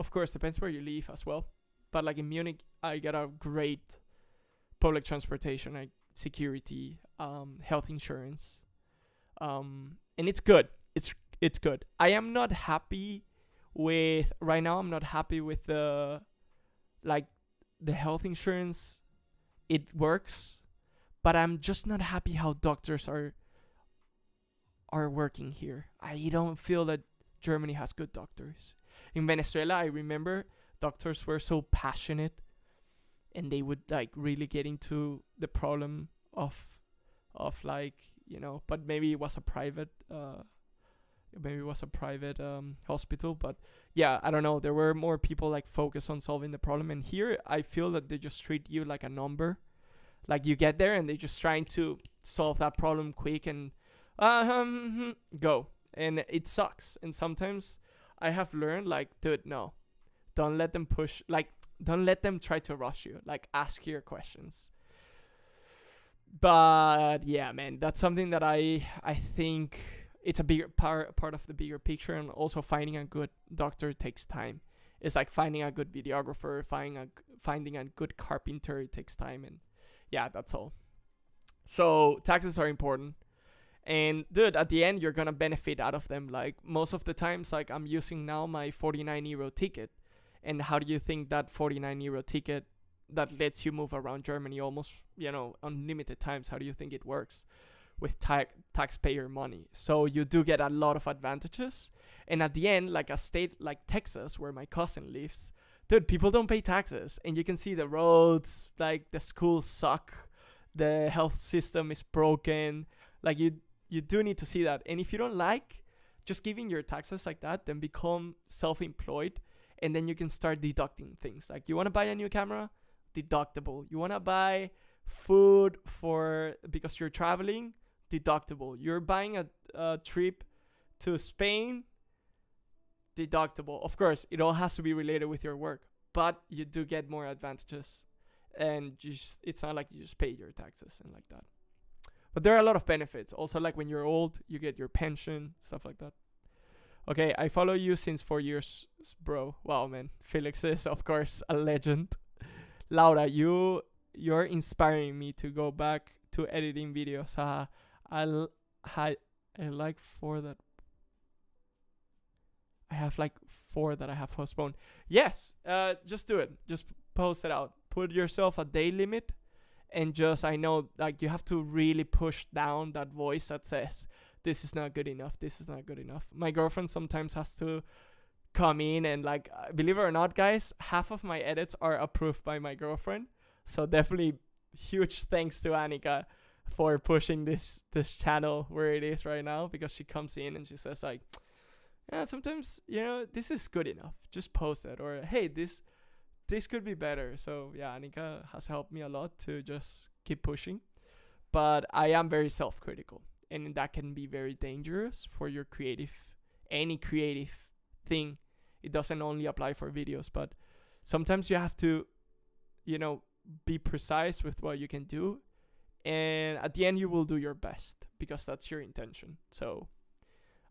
where you live as well. But like in Munich, I get a great public transportation, like security, health insurance. And it's good. It's good. I am not happy with right now. I'm not happy with the health insurance. It works, but I'm just not happy how doctors are working here. I don't feel that Germany has good doctors. In Venezuela, I remember doctors were so passionate, and they would like really get into the problem of like, you know, but maybe it was a private hospital. But yeah, I don't know, there were more people like focused on solving the problem, and here I feel that they just treat you like a number. Like you get there and they just trying to solve that problem quick and go, and it sucks. And sometimes I have learned, like, dude, no, don't let them push, like, don't let them try to rush you, like ask your questions. But yeah, man, that's something that I think it's a bigger part of the bigger picture. And also finding a good doctor takes time. It's like finding a good videographer, finding a good carpenter, it takes time. And yeah, that's all. So taxes are important. And dude, at the end, you're gonna benefit out of them. Like most of the times, like I'm using now my 49 euro ticket. And how do you think that 49 euro ticket that lets you move around Germany almost, you know, unlimited times, how do you think it works with taxpayer money? So you do get a lot of advantages. And at the end, like a state like Texas, where my cousin lives, dude, people don't pay taxes. And you can see the roads, like the schools suck, the health system is broken. Like you do need to see that. And if you don't like just giving your taxes like that, then become self-employed. And then you can start deducting things. Like you want to buy a new camera? Deductible. You want to buy food because you're traveling? Deductible. You're buying a trip to Spain? Deductible. Of course, it all has to be related with your work, but you do get more advantages. And it's not like you just pay your taxes and like that. But there are a lot of benefits. Also, like when you're old, you get your pension, stuff like that. Okay, I follow you since 4 years, bro. Wow, man. Felix is, of course, a legend. Laura, you're inspiring me to go back to editing videos. I like 4 that I have, like 4 that I have postponed. Yes, just do it. Just post it out. Put yourself a day limit, and I know, like, you have to really push down that voice that says, this is not good enough. This is not good enough. My girlfriend sometimes has to come in and, like, believe it or not, guys, half of my edits are approved by my girlfriend. So definitely huge thanks to Annika for pushing this channel where it is right now, because she comes in and she says, like, yeah, sometimes, you know, this is good enough. Just post it. Or, hey, this could be better. So yeah, Annika has helped me a lot to just keep pushing. But I am very self-critical. And that can be very dangerous for your any creative thing. It doesn't only apply for videos, but sometimes you have to, you know, be precise with what you can do. And at the end, you will do your best because that's your intention. So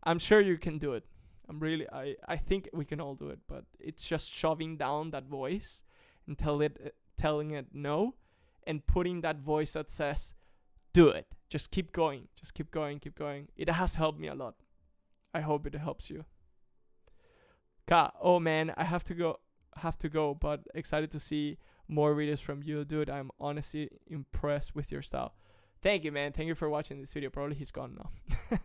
I'm sure you can do it. I think we can all do it, but it's just shoving down that voice and telling it no, and putting that voice that says, do it. Just keep going. Just keep going. Keep going. It has helped me a lot. I hope it helps you. Oh man, I have to go, but excited to see more videos from you, dude. I'm honestly impressed with your style. Thank you, man. Thank you for watching this video. Probably he's gone now.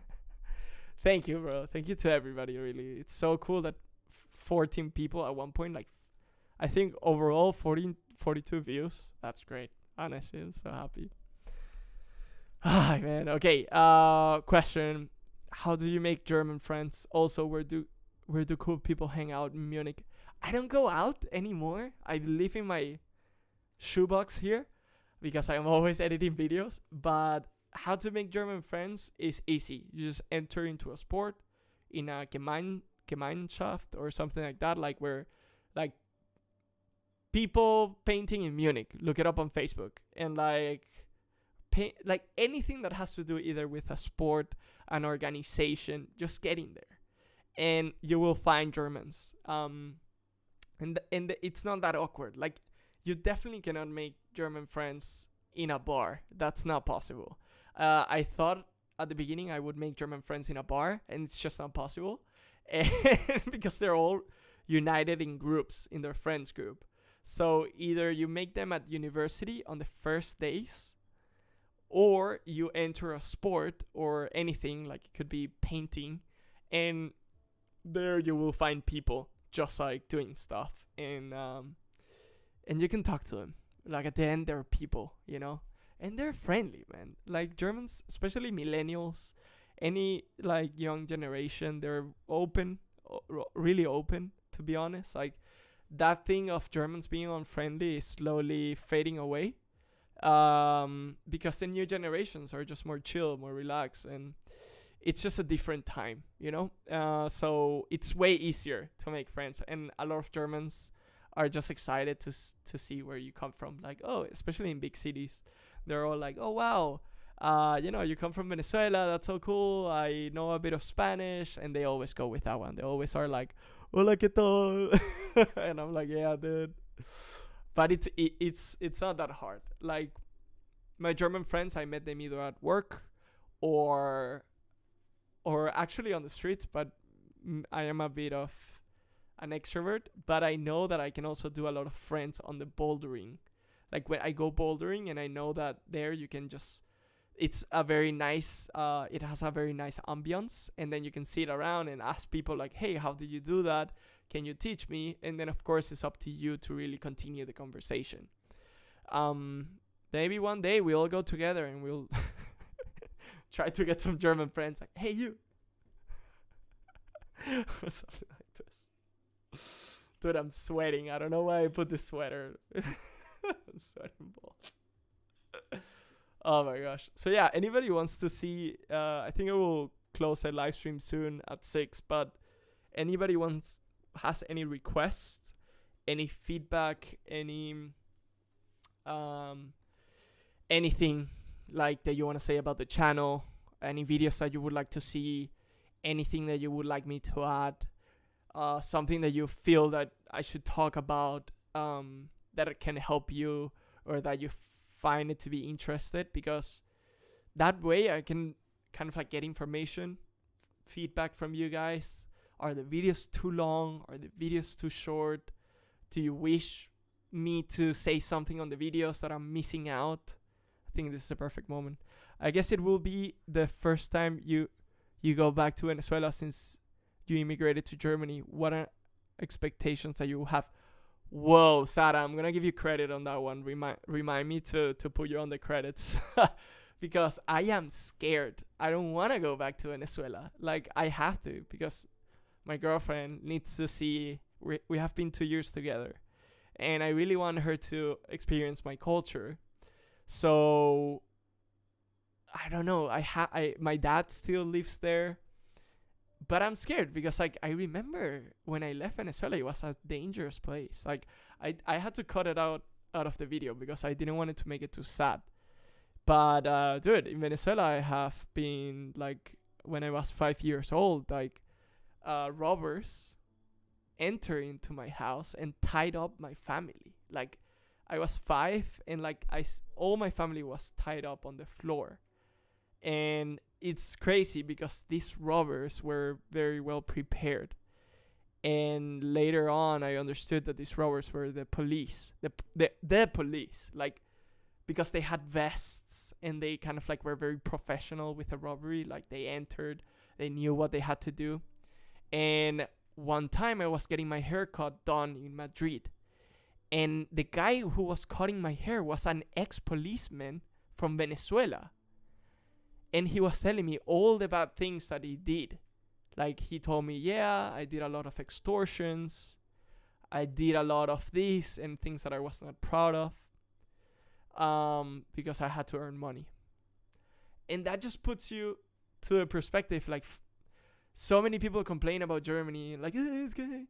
Thank you, bro. Thank you to everybody, really. It's so cool that 14 people at one point, like, I think overall 42 views. That's great. Honestly, I'm so happy. Ah, man. Okay. Question: how do you make German friends? Also, where do cool people hang out in Munich? I don't go out anymore. I live in my shoebox here because I'm always editing videos. But how to make German friends is easy. You just enter into a sport in a Gemeinschaft or something like that, like where like people painting in Munich. Look it up on Facebook, and like paint, like anything that has to do either with a sport, an organization, just get in there, and you will find Germans. And it's not that awkward. Like you definitely cannot make German friends in a bar. That's not possible. I thought at the beginning I would make German friends in a bar, and it's just not possible, and because they're all united in groups in their friends group. So either you make them at university on the first days, or you enter a sport or anything, like it could be painting, and there you will find people just like doing stuff, and you can talk to them. Like at the end, they're people, and they're friendly, man. Like Germans, especially millennials, any like young generation, they're open, really open. To be honest, like that thing of Germans being unfriendly is slowly fading away, because the new generations are just more chill, more relaxed, and it's just a different time, so it's way easier to make friends, and a lot of Germans are just excited to see where you come from. Like, oh, especially in big cities, they're all like, oh wow, you come from Venezuela, that's so cool, I know a bit of Spanish, and they always go with that one. They always are like, hola, ¿qué tal? And I'm like, yeah, dude. But it's not that hard. Like my German friends, I met them either at work or actually on the streets. But I am a bit of an extrovert. But I know that I can also do a lot of friends on the bouldering. Like when I go bouldering, and I know that there you can just, it's a very nice, it has a very nice ambience, and then you can sit around and ask people like, hey, how do you do that? Can you teach me? And then of course it's up to you to really continue the conversation. Maybe one day we all go together and we'll try to get some German friends, like, hey, you. Or something like this. Dude, I'm sweating. I don't know why I put this sweater. I'm sweating balls. Oh my gosh. So yeah, anybody wants to see, I think I will close a live stream soon at 6, but anybody has any requests, any feedback, anything like that you want to say about the channel, any videos that you would like to see, anything that you would like me to add, something that you feel that I should talk about, that it can help you, or that you find it to be interested, because that way I can kind of like get information, feedback from you guys. Are the videos too long? Are the videos too short? Do you wish me to say something on the videos that I'm missing out? I think this is a perfect moment. I guess it will be the first time you go back to Venezuela since you immigrated to Germany. What are expectations that you have? Whoa, Sarah, I'm gonna give you credit on that one. Remind me to put you on the credits. Because I am scared. I don't want to go back to Venezuela. Like, I have to, because my girlfriend needs to see. We have been 2 years together, and I really want her to experience my culture. So I don't know. My dad still lives there, but I'm scared because like I remember when I left Venezuela, it was a dangerous place. Like I had to cut it out of the video because I didn't want it to make it too sad. But dude, in Venezuela, I have been like, when I was 5 years old, like robbers entered into my house and tied up my family. Like I was 5, and like all my family was tied up on the floor. And it's crazy because these robbers were very well prepared. And later on, I understood that these robbers were the police, the police, like, because they had vests and they kind of like were very professional with the robbery. Like they entered, they knew what they had to do. And one time I was getting my hair cut done in Madrid, and the guy who was cutting my hair was an ex-policeman from Venezuela. And he was telling me all the bad things that he did. Like he told me, yeah, I did a lot of extortions. I did a lot of this and things that I was not proud of. Because I had to earn money. And that just puts you to a perspective. Like, so many people complain about Germany, like, it's good.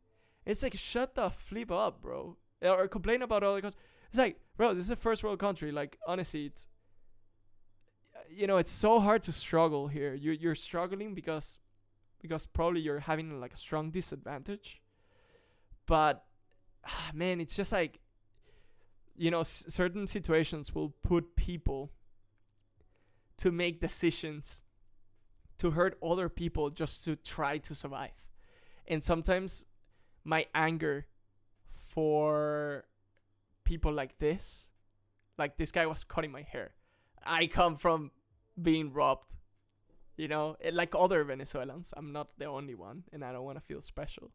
It's like, shut the flip up, bro. Or complain about other countries. It's like, bro, this is a first world country. Like, honestly, it's, it's so hard to struggle here. You're struggling because probably you're having like a strong disadvantage. But man, it's just like, certain situations will put people to make decisions to hurt other people just to try to survive. And sometimes my anger for people like this guy was cutting my hair. I come from being robbed, like other Venezuelans. I'm not the only one, and I don't want to feel special.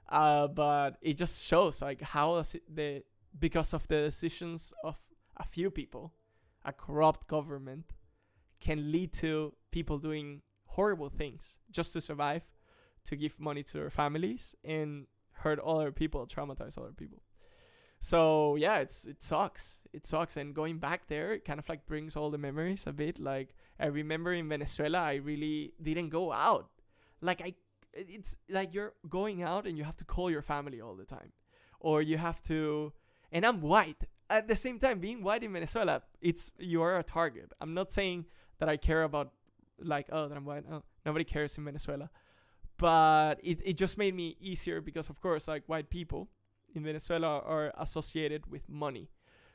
But it just shows like how because of the decisions of a few people, a corrupt government can lead to people doing horrible things just to survive, to give money to their families, and hurt other people, traumatize other people. So yeah, it sucks. It sucks. And going back there, it kind of like brings all the memories a bit. Like, I remember in Venezuela, I really didn't go out. Like, it's like you're going out and you have to call your family all the time, or you have to. And I'm white. At the same time, being white in Venezuela, you are a target. I'm not saying that I care about like, that I'm white. Oh, nobody cares in Venezuela. But it just made me easier because, of course, like, white people in Venezuela are associated with money.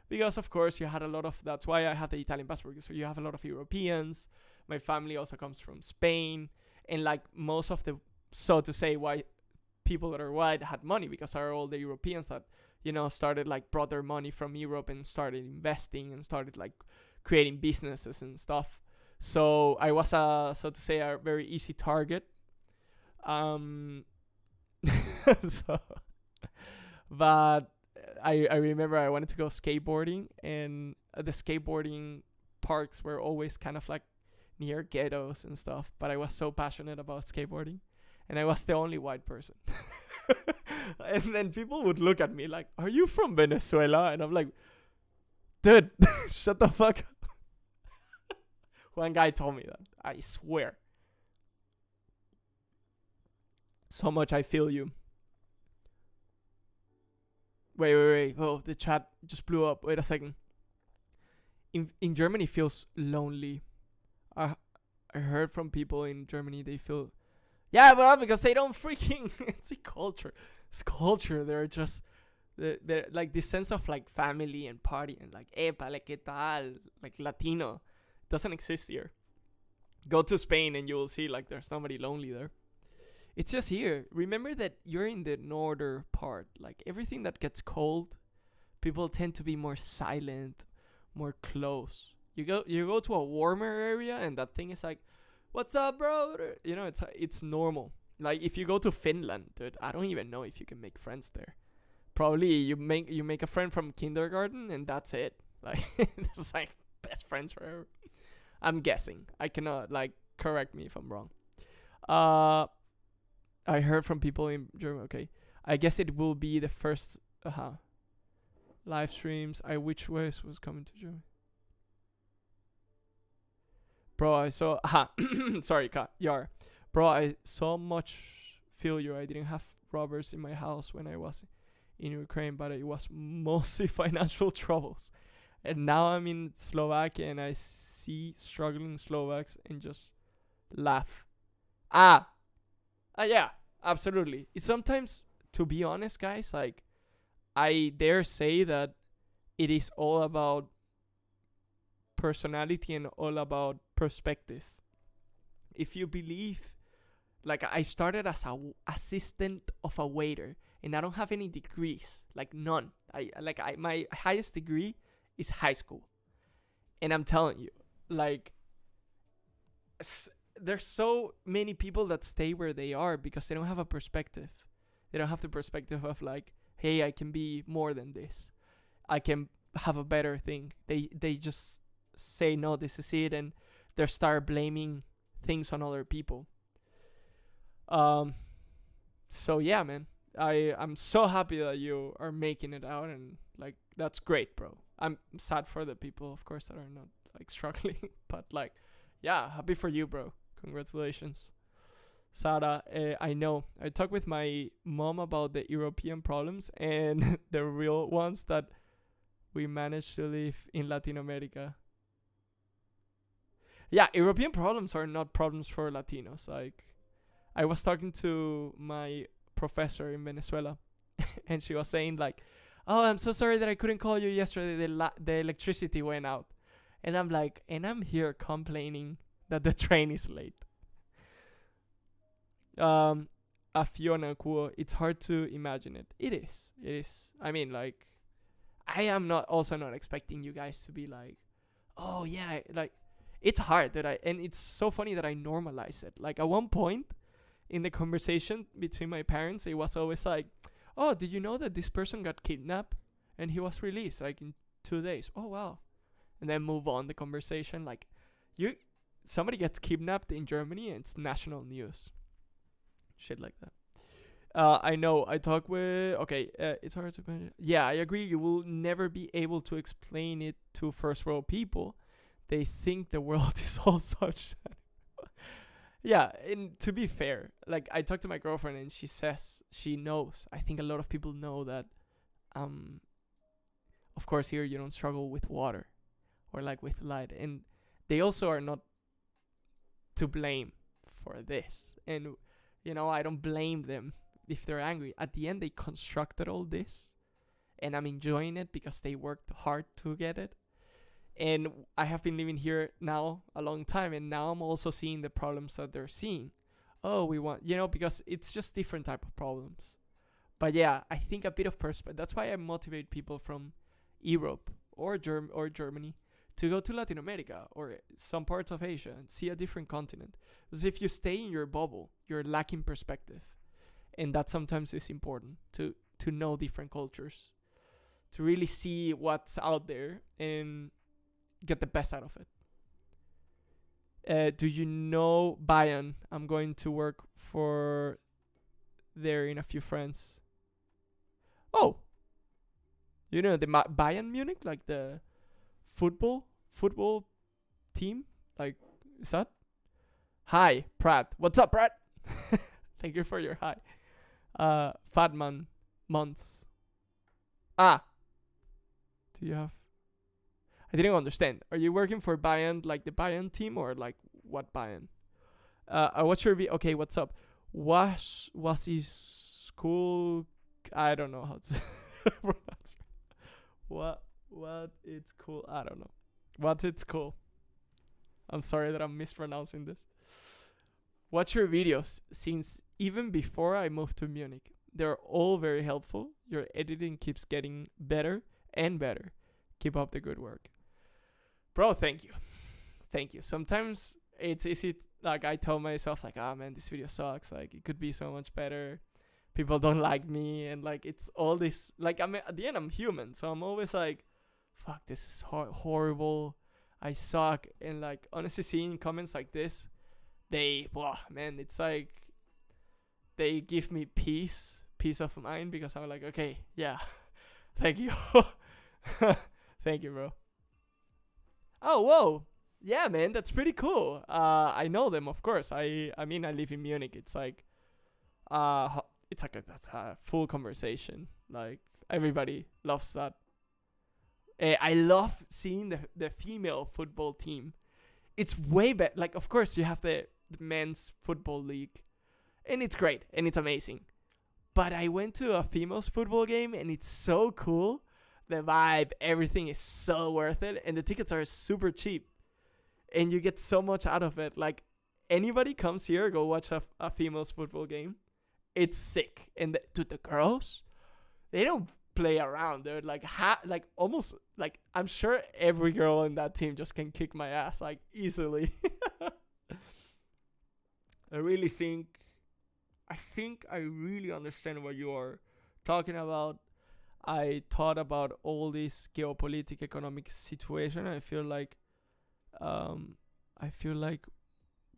Because, of course, you had a lot of... That's why I have the Italian passport. So you have a lot of Europeans. My family also comes from Spain. And, like, most of the, so to say, white people that are white had money because are all the Europeans that, started, like, brought their money from Europe and started investing and started, like, creating businesses and stuff. So I was, so to say, a very easy target. But I remember I wanted to go skateboarding, and the skateboarding parks were always kind of like near ghettos and stuff. But I was so passionate about skateboarding, and I was the only white person. And then people would look at me like, "Are you from Venezuela?" And I'm like, "Dude, shut the fuck up." One guy told me that. I swear. So much I feel you. Wait. Oh, the chat just blew up. Wait a second. In Germany feels lonely. I heard from people in Germany they feel... Yeah, but because they don't freaking... It's a culture. It's culture. They're just... They're like this sense of like family and party and like, epa, like, ¿qué tal? Like Latino. Doesn't exist here. Go to Spain and you will see like there's nobody lonely there. It's just here. Remember that you're in the northern part. Like, everything that gets cold, people tend to be more silent, more close. You go to a warmer area and that thing is like, "What's up, bro?" It's normal. Like, if you go to Finland, dude, I don't even know if you can make friends there. Probably you make a friend from kindergarten and that's it. Like, it's like best friends forever. I'm guessing. I cannot, like, correct me if I'm wrong. I heard from people in Germany. Okay, I guess it will be the first live streams I wish was coming to Germany. Bro, I saw... Sorry, Yar. Bro, I so much feel you. I didn't have robbers in my house when I was in Ukraine, but it was mostly financial troubles. And now I'm in Slovakia and I see struggling Slovaks and just laugh. Yeah, absolutely. It's sometimes, to be honest, guys, like, I dare say that it is all about personality and all about perspective. If you believe, like, I started as a assistant of a waiter and I don't have any degrees, like none. My highest degree is high school. And I'm telling you, like, there's so many people that stay where they are because they don't have a perspective. They don't have the perspective of like, hey, I can be more than this. I can have a better thing. They just say, no, this is it, and they start blaming things on other people. So yeah, man, I'm so happy that you are making it out, and like, that's great, bro. I'm sad for the people, of course, that are not like struggling, but like, Yeah, happy for you, bro. Congratulations. Sarah, I know. I talked with my mom about the European problems and the real ones that we managed to live in Latin America. Yeah, European problems are not problems for Latinos. Like, I was talking to my professor in Venezuela, and she was saying like, "Oh, I'm so sorry that I couldn't call you yesterday. The electricity went out," and I'm like, and I'm here complaining that the train is late. Um, a Fiona Kuo, it's hard to imagine it. It is. It is. I mean, like, I am not also not expecting you guys to be like, oh yeah, like, it's hard that and it's so funny that I normalize it. Like, at one point in the conversation between my parents, it was always like, oh, did you know that this person got kidnapped and he was released like in 2 days? Oh wow. And then move on the conversation. Like, somebody gets kidnapped in Germany and it's national news. Shit like that. I know. I talk with. Okay, it's hard to. Yeah, I agree. You will never be able to explain it to first world people. They think the world is all such. Yeah, and to be fair, like, I talked to my girlfriend and she says she knows. I think a lot of people know that. Of course, here you don't struggle with water, or like with light, and they also are not to blame for this. And I don't blame them if they're angry. At the end, they constructed all this, and I'm enjoying it because they worked hard to get it. And I have been living here now a long time, and now I'm also seeing the problems that they're seeing. Oh, we want, because it's just different type of problems. But yeah, I think a bit of perspective. That's why I motivate people from Europe or Germany to go to Latin America or some parts of Asia and see a different continent. Because if you stay in your bubble, you're lacking perspective. And that sometimes is important to know different cultures, to really see what's out there and get the best out of it. Do you know Bayern? I'm going to work for there in a few friends. Oh, the Bayern Munich, like the football team, like, is that? Hi, Pratt. What's up, Pratt? Thank you for your hi. Fatman months. Do you have? I didn't understand. Are you working for Bayern, like the Bayern team, or like what Bayern? What's your okay? What's up? Was his school? I don't know how to. What it's cool? I don't know. What it's cool? I'm sorry that I'm mispronouncing this. Watch your videos since even before I moved to Munich. They're all very helpful. Your editing keeps getting better and better. Keep up the good work. Bro, thank you. Thank you. Sometimes it's easy, like, I tell myself, like, oh man, this video sucks. Like, it could be so much better. People don't like me. And like, it's all this, like, at the end, I'm human. So I'm always like, fuck, this is horrible. I suck. And like, honestly, seeing comments like this, it's like, they give me peace of mind, because I'm like, okay, yeah, thank you. Thank you, bro. Oh, whoa. Yeah, man, that's pretty cool. I know them, of course. I mean, I live in Munich. It's like, that's a full conversation. Like, everybody loves that. I love seeing the female football team. It's way better. Like, of course, you have the men's football league, and it's great and it's amazing. But I went to a females football game, and it's so cool. The vibe, everything is so worth it, and the tickets are super cheap, and you get so much out of it. Like, anybody comes here, go watch a females football game. It's sick. And the girls, they don't play around. They're like almost like, I'm sure every girl in that team just can kick my ass, like, easily. I really understand what you are talking about. I thought about all this geopolitical economic situation. I feel like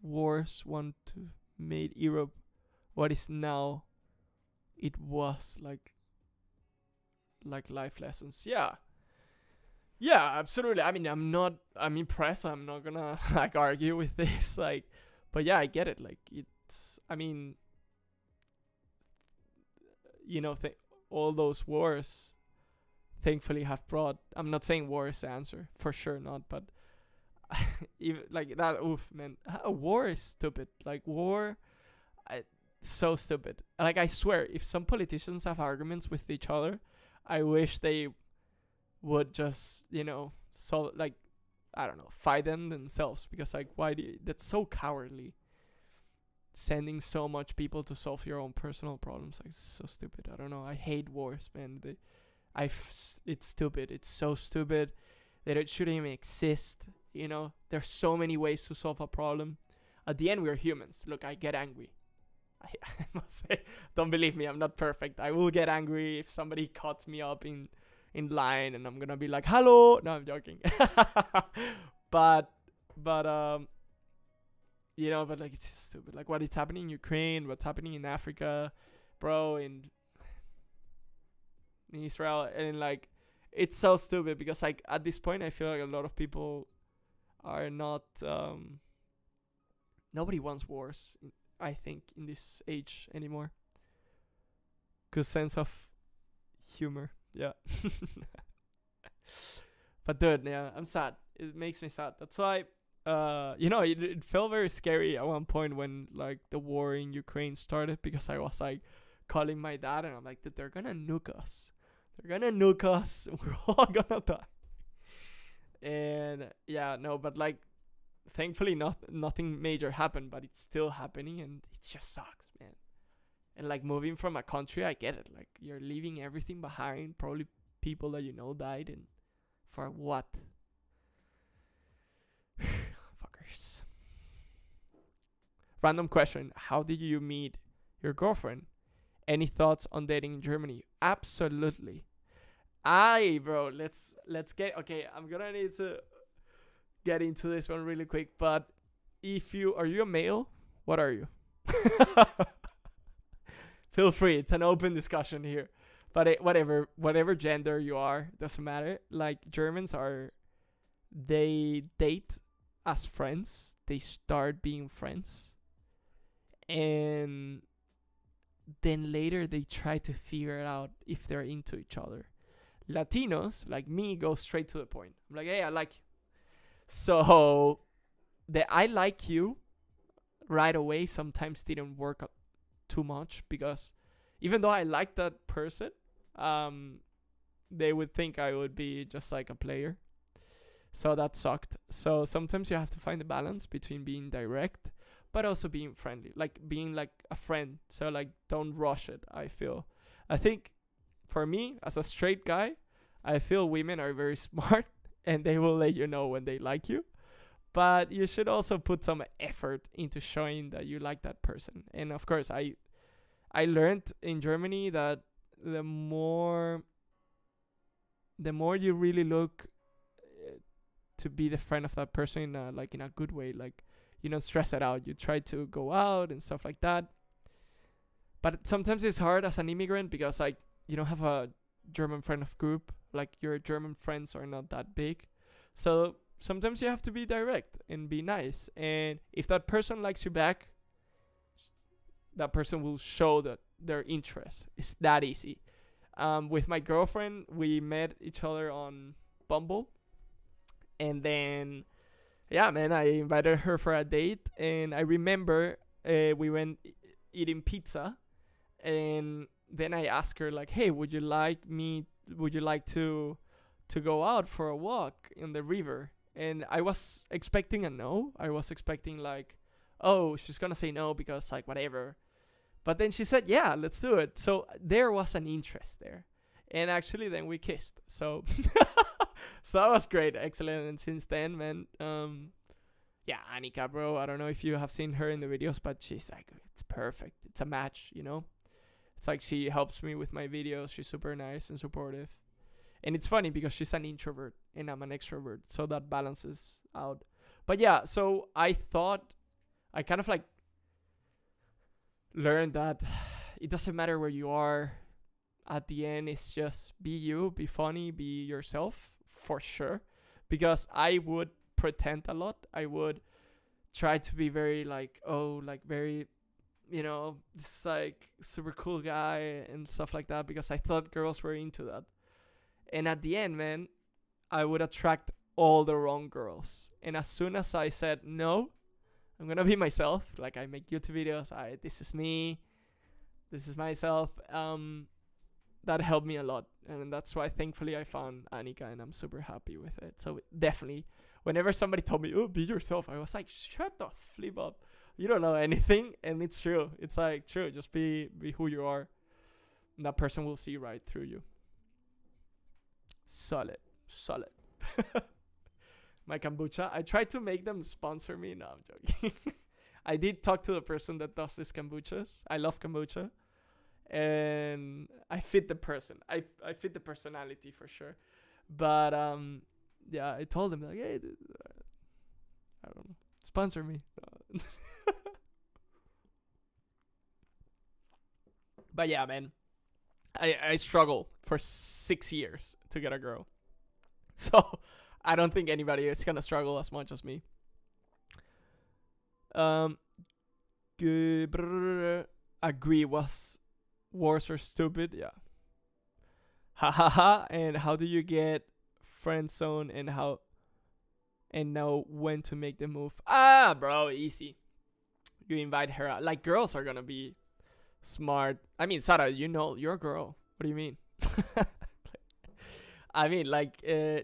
wars want to make Europe what is now. It was like life lessons. Yeah, Yeah, absolutely. I mean, I'm impressed. I'm not gonna like argue with this. Like, but yeah, I get it. Like, it's. I mean, you know, all those wars thankfully have brought. I'm not saying war is the answer for sure, not. But even like that. Oof, man. War is stupid. Like war, I, so stupid. Like I swear, if some politicians have arguments with each other, I wish they would just so like I don't know, fight them themselves, because like why do you, that's so cowardly, sending so much people to solve your own personal problems. Like, it's so stupid. I don't know, I hate wars, man. It's stupid. It's so stupid that it shouldn't even exist. There's so many ways to solve a problem. At the end, we're humans. Look, I get angry. I must say, don't believe me, I'm not perfect. I will get angry if somebody cuts me up in line, and I'm gonna be like, hello. No, I'm joking. but but like, it's just stupid. Like, what is happening in Ukraine, what's happening in Africa, bro, in Israel, and like, it's so stupid, because like at this point I feel like a lot of people are not nobody wants wars, I think, in this age anymore, cause sense of humor. Yeah. But dude, yeah, I'm sad. It makes me sad. That's why it felt very scary at one point when like the war in Ukraine started, because I was like calling my dad, and I'm like, dude, they're gonna nuke us. They're gonna nuke us. We're all gonna die. And yeah, no, but like, thankfully nothing major happened, but it's still happening, and it just sucks, man. And like, moving from a country, I get it. Like, you're leaving everything behind. Probably people that died, and for what? Fuckers. Random question: how did you meet your girlfriend? Any thoughts on dating in Germany? Absolutely. Bro, let's get. Okay, I'm gonna need to get into this one really quick. But are you a male? What are you? Feel free. It's an open discussion here. But whatever gender you are, doesn't matter. Like, Germans they date as friends. They start being friends, and then later they try to figure out if they're into each other. Latinos, like me, go straight to the point. I'm like, hey, I like you. So the I like you right away sometimes didn't work too much, because even though I like that person, they would think I would be just like a player. So that sucked. So sometimes you have to find a balance between being direct but also being friendly, like being like a friend. So like, don't rush it. I think for me, as a straight guy, I feel women are very smart, and they will let you know when they like you. But you should also put some effort into showing that you like that person. And of course, I learned in Germany that the more you really look to be the friend of that person in a good way, like, you don't stress it out. You try to go out and stuff like that. But sometimes it's hard as an immigrant, because like, you don't have a German friend of group. Like, your German friends are not that big. So sometimes you have to be direct and be nice. And if that person likes you back, that person will show that their interest. It's that easy. With my girlfriend, we met each other on Bumble. And then, yeah, man, I invited her for a date. And I remember we went eating pizza. And then I asked her, like, hey, would you like to go out for a walk in the river? And I was expecting a no. I was expecting like, oh, she's gonna say no because like whatever. But then she said, yeah, let's do it. So there was an interest there. And actually then we kissed. So so that was great. Excellent. And since then, man, yeah, Annika, bro, I don't know if you have seen her in the videos, but she's like, it's perfect. It's a match, you know? It's like, she helps me with my videos. She's super nice and supportive. And it's funny because she's an introvert and I'm an extrovert. So that balances out. But yeah, so I thought, I kind of like learned that it doesn't matter where you are. At the end, it's just be you, be funny, be yourself. for sure, because I would pretend a lot. I would try to be very like, oh, like very, this like super cool guy and stuff like that, because I thought girls were into that. And at the end, man, I would attract all the wrong girls. And as soon as I said no, I'm gonna be myself. Like, I make YouTube videos. This is me. This is myself. That helped me a lot, and that's why thankfully I found Annika, and I'm super happy with it. So definitely, whenever somebody told me, "Oh, be yourself," I was like, "Shut the flip up! You don't know anything," and it's true. It's like true. Just be who you are, and that person will see right through you. Solid. My kombucha. I tried to make them sponsor me. No, I'm joking. I did talk to the person that does these kombuchas. I love kombucha. And I fit the person. I fit the personality for sure. But yeah, I told him like, hey, dude, I don't know, sponsor me. But yeah, man, I struggle for 6 years to get a girl, so I don't think anybody is gonna struggle as much as me. Agree. Wars are stupid. Yeah. Ha ha ha. And how do you get friend zone, and know when to make the move? Ah, bro, easy. You invite her out. Like, girls are gonna be smart. I mean, Sarah, you're a girl. What do you mean? I mean, like,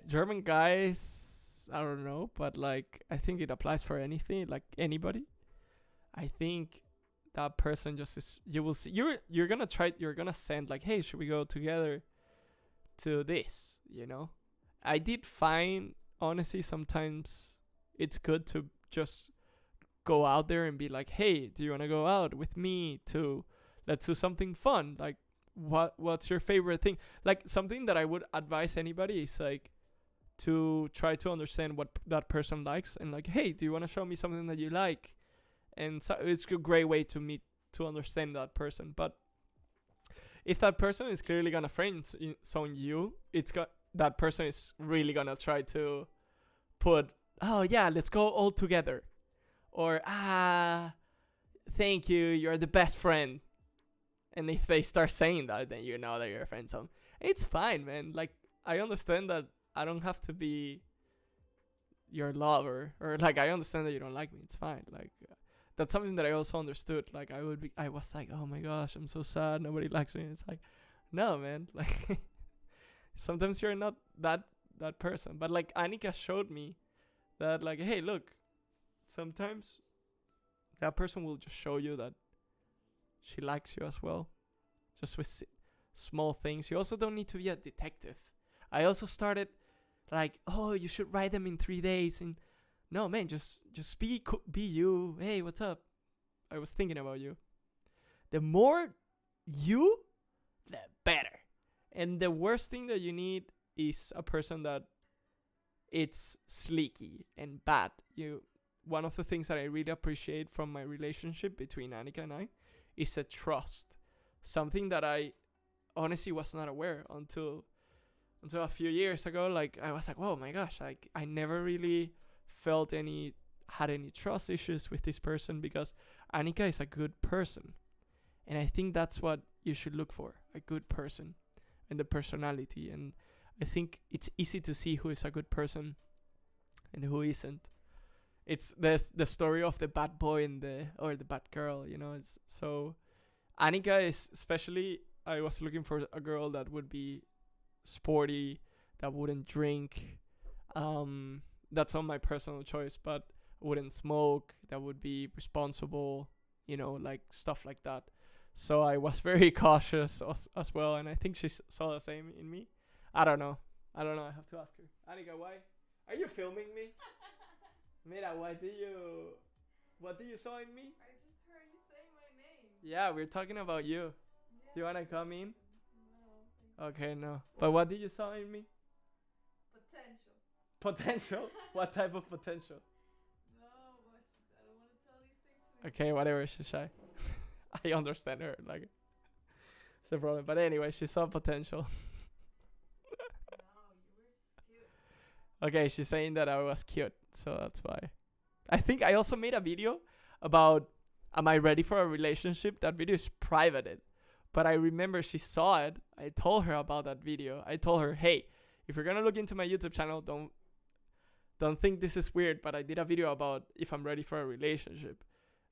German guys, I don't know, but like, I think it applies for anything, like anybody. I think that person just is, you will see, you're gonna send like, hey, should we go together to this, I did find, honestly, sometimes it's good to just go out there and be like, hey, do you want to go out with me to, let's do something fun, like, what's your favorite thing? Like, something that I would advise anybody is like to try to understand what that person likes, and like, hey, do you want to show me something that you like? And so it's a great way to understand that person. But if that person is clearly gonna friend zone you, that person is really gonna try to put, oh yeah, let's go all together, or thank you, you're the best friend. And if they start saying that, then you know that you're a friend zone. It's fine, man. Like, I understand that I don't have to be your lover, or like, I understand that you don't like me. It's fine. Like, that's something that I also understood. Like, I was like, oh my gosh, I'm so sad, nobody likes me. It's like, no, man. Like, sometimes you're not that person. But like, Annika showed me that, like, hey, look, sometimes that person will just show you that she likes you as well, just with small things. You also don't need to be a detective. I also started like, oh, you should write them in 3 days, and no, man, just be you. Hey, what's up? I was thinking about you. The more you, the better. And the worst thing that you need is a person that it's sleeky and bad. One of the things that I really appreciate from my relationship between Annika and I is a trust. Something that I honestly was not aware until a few years ago. Like, I was like, oh my gosh, like, I never really had any trust issues with this person, because Annika is a good person, and I think that's what you should look for, a good person, and the personality. And I think it's easy to see who is a good person and who isn't. It's the story of the bad boy and the bad girl, so Annika is, especially, I was looking for a girl that would be sporty, that wouldn't drink, that's on my personal choice, but wouldn't smoke, that would be responsible, like stuff like that. So I was very cautious as well, and I think she saw the same in me. I don't know. I have to ask her. Annika, why are you filming me? Mira, what do you saw in me? I just heard you say my name. Yeah, we're talking about you. Yeah. Do you wanna come in? No. Okay, no. But what did you saw in me? Potential. Potential? What type of potential? No, but I don't want to tell these things to you. Okay, whatever, she's shy. I understand her, like, it's a problem. But anyway, she saw potential. No, you were just cute. Okay, she's saying that I was cute, so that's why. I think I also made a video about am I ready for a relationship? That video is privated. But I remember she saw it. I told her about that video. I told her, hey, if you're gonna look into my YouTube channel, don't think this is weird, but I did a video about if I'm ready for a relationship.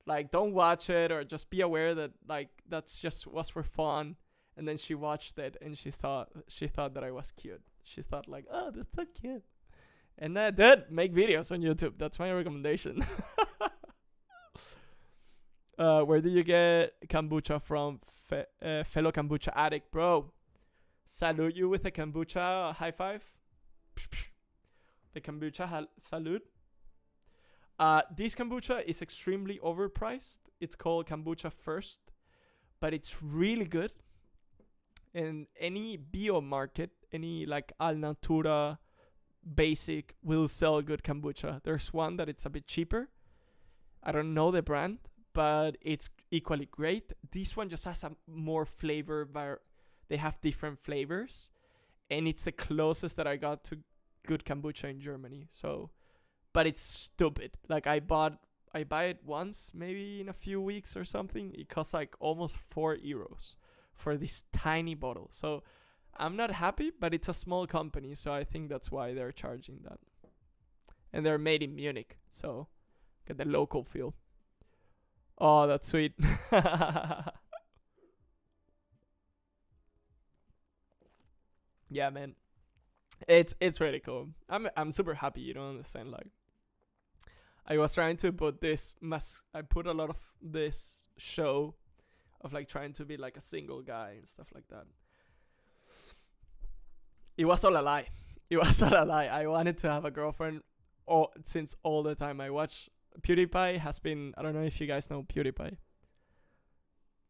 Like, don't watch it, or just be aware that like that's just was for fun. And then she watched it and she thought that I was cute. She thought like, oh, that's so cute. And I did make videos on YouTube. That's my recommendation. Where did you get kombucha from? Fellow kombucha addict, bro. Salute you with a kombucha high five. The kombucha salute. This kombucha is extremely overpriced. It's called kombucha first, but it's really good. In any bio market, any like Alnatura basic will sell good kombucha. There's one that it's a bit cheaper. I don't know the brand, but it's equally great. This one just has a more flavor, but they have different flavors, and it's the closest that I got to good kombucha in Germany. So, but it's stupid. Like I buy it once, maybe in a few weeks or something. It costs like almost €4 for this tiny bottle. So I'm not happy, but it's a small company, so I think that's why they're charging that. And they're made in Munich, so get the local feel. Oh, that's sweet. Yeah, man. It's really cool. I'm super happy, you don't understand. Like, I was trying to put I put a lot of this show of like trying to be like a single guy and stuff like that. It was all a lie. It was all a lie. I wanted to have a girlfriend since all the time. I watch PewDiePie has been, I don't know if you guys know PewDiePie.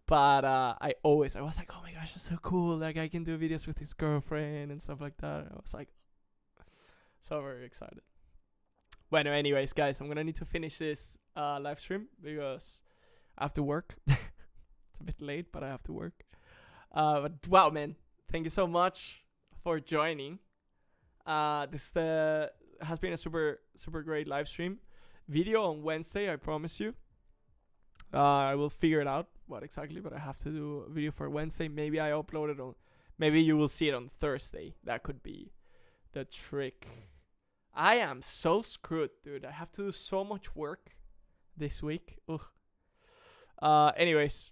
But I was like, oh my gosh, it's so cool. Like I can do videos with his girlfriend and stuff like that. I was like, so very excited. Well, anyways, guys, I'm going to need to finish this live stream because I have to work. It's a bit late, but I have to work. But wow, man. Thank you so much for joining. This has been a super, super great live stream. Video on Wednesday, I promise you. I will figure it out what exactly, but I have to do a video for Wednesday. Maybe I upload it on, maybe you will see it on Thursday. That could be the trick. I am so screwed, dude. I have to do so much work this week. Ugh. Anyways,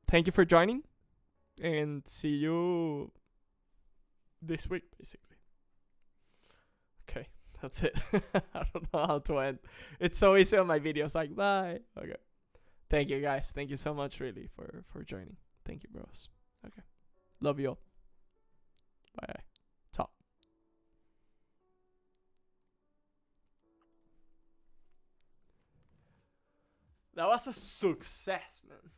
thank you for joining, and see you this week, basically. Okay, that's it. I don't know how to end. It's so easy on my videos, like, bye. Okay. Thank you, guys. Thank you so much, really, for joining. Thank you, bros. Okay. Love you all. Bye. Ciao. That was a success, man.